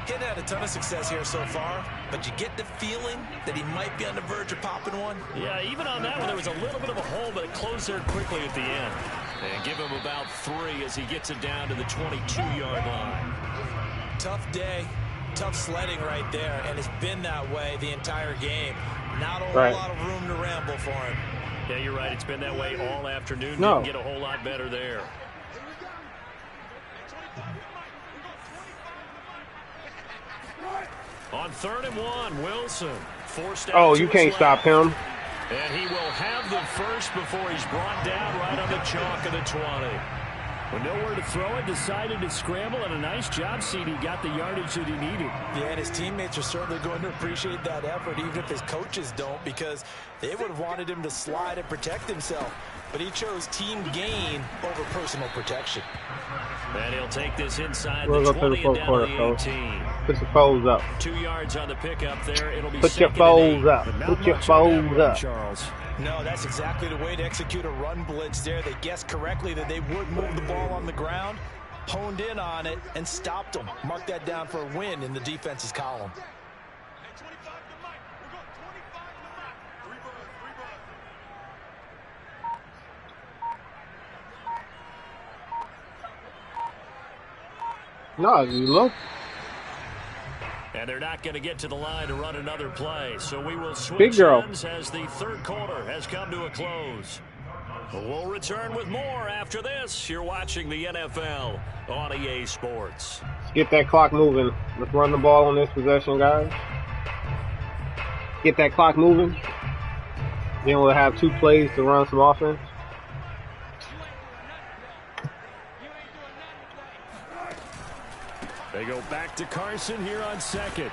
Hitting had a ton of success here so far, but you get the feeling that he might be on the verge of popping one. Yeah, even on that one, there was a little bit of a hole, but it closed there quickly at the end. And give him about 3 as he gets it down to the 22-yard line. Tough day, tough sledding right there, and it's been that way the entire game. Not a whole Right. lot of room to ramble for him. Yeah, you're right. It's been that way all afternoon. No. Didn't get a whole lot better there. On 3rd and 1, Wilson forced out. Oh, to you his can't left. stop him. And he will have the first before he's brought down right on the chalk of the 20. With nowhere to throw it, decided to scramble, and a nice job, CD. Got the yardage that he needed. Yeah, and his teammates are certainly going to appreciate that effort, even if his coaches don't, because they would have wanted him to slide and protect himself. But he chose team gain over personal protection. And he'll take this inside We'll the go to the 20 and fourth down quarter, to the folks. 18. Put your foes up. 2 yards on the pickup there. It'll be Put your 2nd and 8. foes up. But not Put your much on that foes run, up. Charles. No, that's exactly the way to execute a run blitz there. They guessed correctly that they would move the ball on the ground, honed in on it, and stopped them. Mark that down for a win in the defense's column. No, you look. And they're not going to get to the line to run another play. So we will switch Big girl. ends as the 3rd quarter has come to a close. We'll return with more after this. You're watching the NFL on EA Sports. Let's get that clock moving. Let's run the ball on this possession, guys. Get that clock moving. Then we'll have 2 plays to run some offense. They go back to Carson here on 2nd.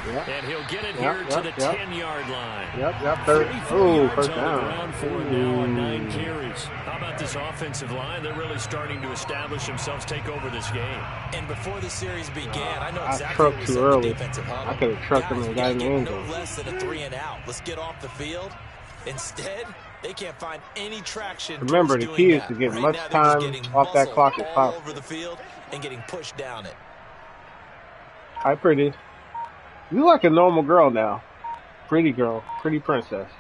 Yep. And he'll get it Yep, here yep, to the yep. 10-yard line. Yep. Third. 34 Oh, yards first on the down. ground for him now on 9 carries. How about this offensive line? They're really starting to establish themselves, take over this game. And before the series began, I know I exactly trucked what we too said in the early. defensive huddle. I could have trucked him Guys, and we got in gotta the end get zone. no less than a 3 and out. Let's get off the field. Instead, they can't find any traction. Remember, towards the doing key is that. to get Right much now, they're just time getting off that muscled clock as all possible. over the field and getting pushed down it. Hi, pretty. You like a normal girl now. Pretty girl. Pretty princess.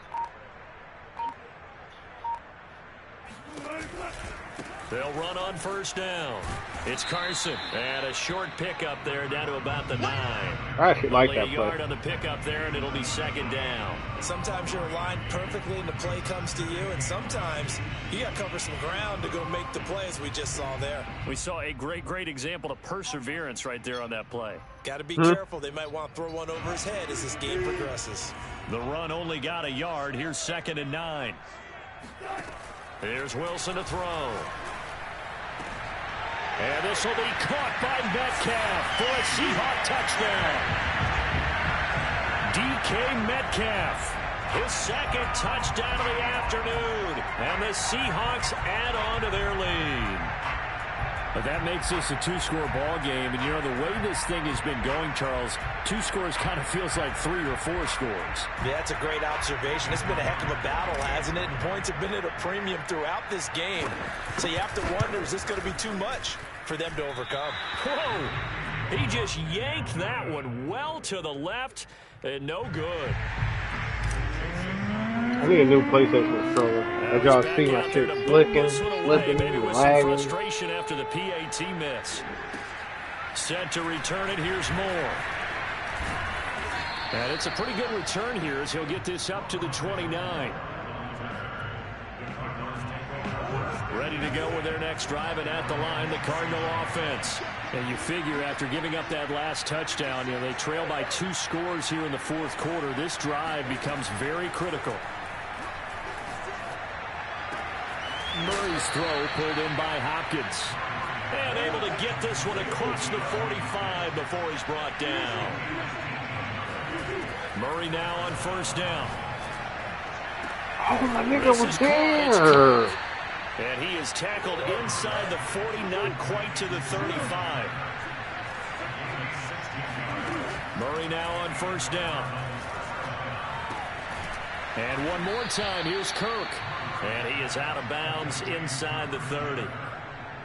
They'll run on 1st down. It's Carson. And a short pickup there down to about the 9. I actually like Only that a yard play. on the pickup there, and it'll be 2nd down. Sometimes you're aligned perfectly and the play comes to you, and sometimes you got to cover some ground to go make the plays we just saw there. We saw a great example of perseverance right there on that play. Got to be careful. They might want to throw one over his head as this game progresses. The run only got a yard. Here's 2nd and 9. Here's Wilson to throw. And this will be caught by Metcalf for a Seahawk touchdown. DK Metcalf, his 2nd touchdown of the afternoon. And the Seahawks add on to their lead. But that makes this a 2-score ball game. And, you know, the way this thing has been going, Charles, 2 scores kind of feels like 3 or 4 scores. Yeah, that's a great observation. It's been a heck of a battle, hasn't it? And points have been at a premium throughout this game. So you have to wonder, is this going to be too much for them to overcome? Whoa! He just yanked that one well to the left, and no good. I need a new PlayStation controller. As y'all see, my shit flicking, slipping, Maybe with some lagging. frustration after the PAT miss. Set to return it. Here's Moore. And it's a pretty good return here as he'll get this up to the 29. Ready to go with their next drive, and at the line, the Cardinal offense. And you figure after giving up that last touchdown, you know, they trail by 2 scores here in the 4th quarter. This drive becomes very critical. Murray's throw pulled in by Hopkins. And able to get this one across the 45 before he's brought down. Murray now on 1st down. Oh, my nigga This was is caught. It's there. caught. And he is tackled inside the 40, not quite to the 35. Murray now on 1st down. And one more time, here's Kirk. And he is out of bounds inside the 30.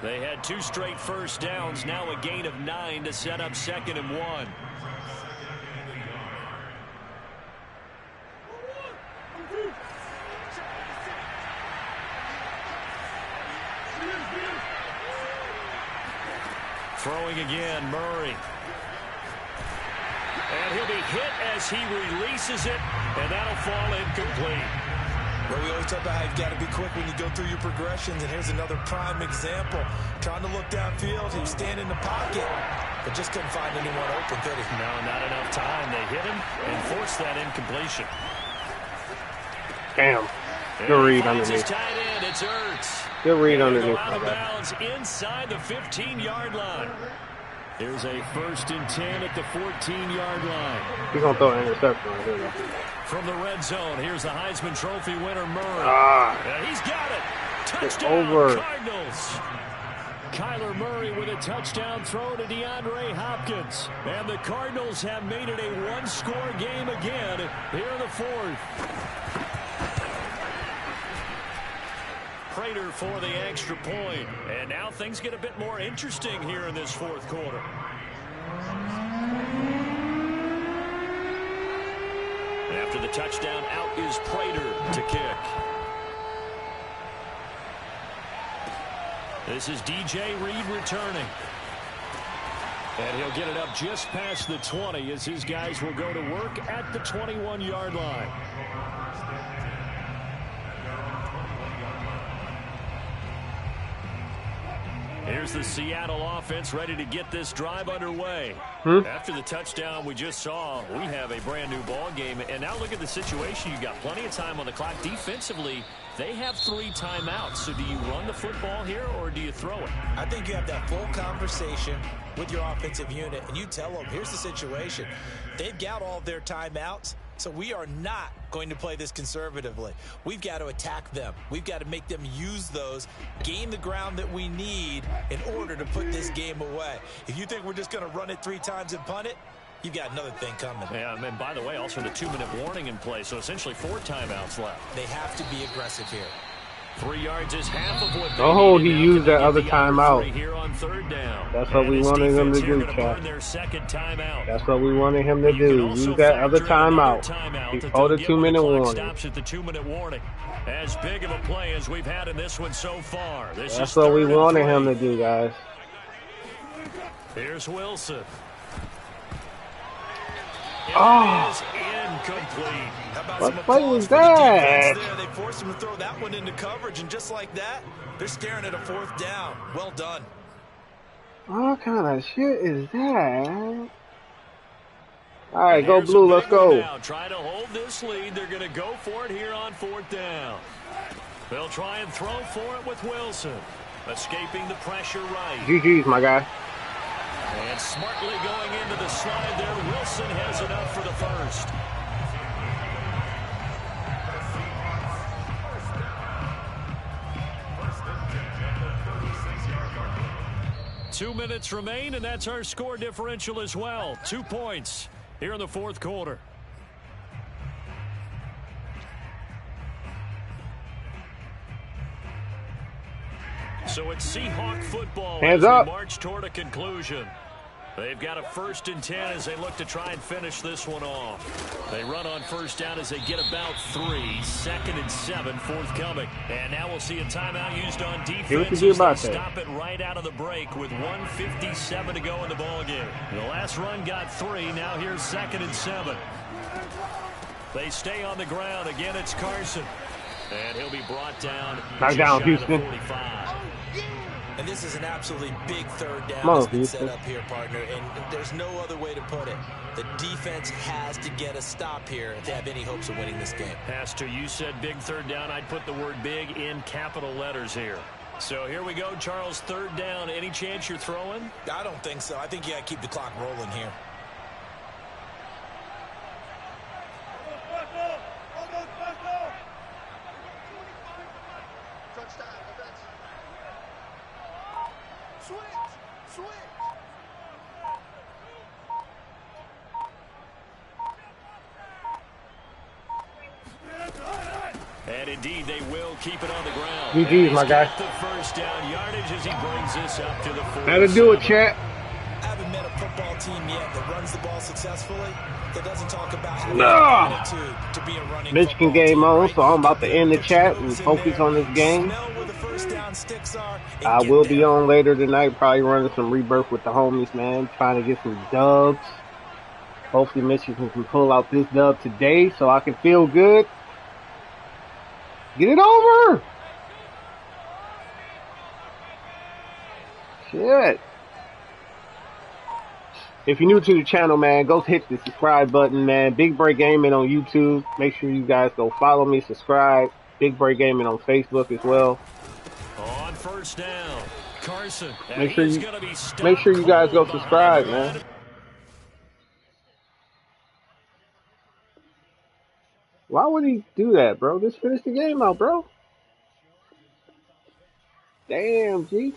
They had 2 straight 1st downs, now a gain of 9 to set up 2nd and 1. Throwing again, Murray. And he'll be hit as he releases it And that'll fall incomplete. Well, we always talk about how you've got to be quick when you go through your progressions, and here's another prime example. Trying to look downfield, he was standing in the pocket, but just couldn't find anyone open, could he? No, not enough time. They hit him and forced that incompletion. Damn. Good read underneath. Tight end, it's Ertz. Good read underneath. Out of bounds inside the 15-yard line. There's a 1st and 10 at the 14-yard line. He's going to throw an interception right here. From the red zone, here's the Heisman Trophy winner, Murray. He's got it. Touchdown, over. Cardinals. Kyler Murray with a touchdown throw to DeAndre Hopkins. And the Cardinals have made it a one-score game again here in the 4th. Prater for the extra point. And now things get a bit more interesting here in this 4th quarter. After the touchdown, out is Prater to kick. This is DJ Reed returning. And he'll get it up just past the 20 as his guys will go to work at the 21-yard line. Here's the Seattle offense ready to get this drive underway. After the touchdown we just saw, we have a brand new ball game. And now look at the situation. You got plenty of time on the clock. Defensively, they have 3 timeouts. So do you run the football here or do you throw it? I think you have that full conversation with your offensive unit, and you tell them, here's the situation. They've got all of their timeouts, so we are not going to play this conservatively. We've got to attack them. We've got to make them use those, gain the ground that we need in order to put this game away. If you think we're just going to run it 3 times and punt it, you've got another thing coming. Yeah, and by the way, also the 2-minute warning in play, so essentially 4 timeouts left. They have to be aggressive here. 3 yards is half of what they Oh, needed. he used that other timeout. Here on 3rd down. That's what we wanted him to do, Chad. That's what we wanted him to do. Use that other timeout. Before the 2-minute warning. Stops at the 2-minute warning. As big of a play as we've had in this one so far. That's what we wanted him to do, guys. Here's Wilson. Oh. Is incomplete. What play was that? They forced him to throw that one into coverage, and just like that, they're staring at a 4th down. Well done. What kind of shit is that? All right, go blue. Let's go. Try to hold this lead. They're going to go for it here on 4th down. They'll try and throw for it with Wilson. Escaping the pressure right. GG's, my guy. And smartly going into the slide there, Wilson has enough for the 1st. Two minutes remain, and that's our score differential as well. 2 points here in the 4th quarter. So it's Seahawk football Hands as up. we march toward a conclusion. They've got a 1st and 10 as they look to try and finish this one off. They run on 1st down as they get about 3. 2nd and 7 forthcoming. And now we'll see a timeout used on defense as they stop it right out of the break with 1:57 to go in the ballgame. The last run got 3. Now here's 2nd and 7. They stay on the ground. Again, it's Carson. And he'll be brought down. Knock down, Houston. 45. And this is an absolutely big 3rd down that's been set up here, partner. And there's no other way to put it. The defense has to get a stop here if they have any hopes of winning this game. Has to. You said big 3rd down. I'd put the word big in capital letters here. So here we go, Charles. 3rd down. Any chance you're throwing? I don't think so. I think you got to keep the clock rolling here. And indeed, they will keep it on the ground. GG's, my guy. The 1st down yardage as he brings this up to the 40. That'll do it, chat. I haven't met a football team yet that runs the ball successfully, that doesn't talk about having an attitude to be a running Michigan game on, so I'm about to end the chat and focus on this game. I will be on later tonight, probably running some Rebirth with the homies, man. Trying to get some dubs. Hopefully Michigan can pull out this dub today so I can feel good. Get it over! Shit. If you're new to the channel, man, go hit the subscribe button, man. Big Break Gaming on YouTube. Make sure you guys go follow me, subscribe. Big Break Gaming on Facebook as well. On first down, Carson. Make sure He's you going to be guys go cold behind subscribe, the man. line. Why would he do that, bro? Just finish the game out, bro. Damn, G.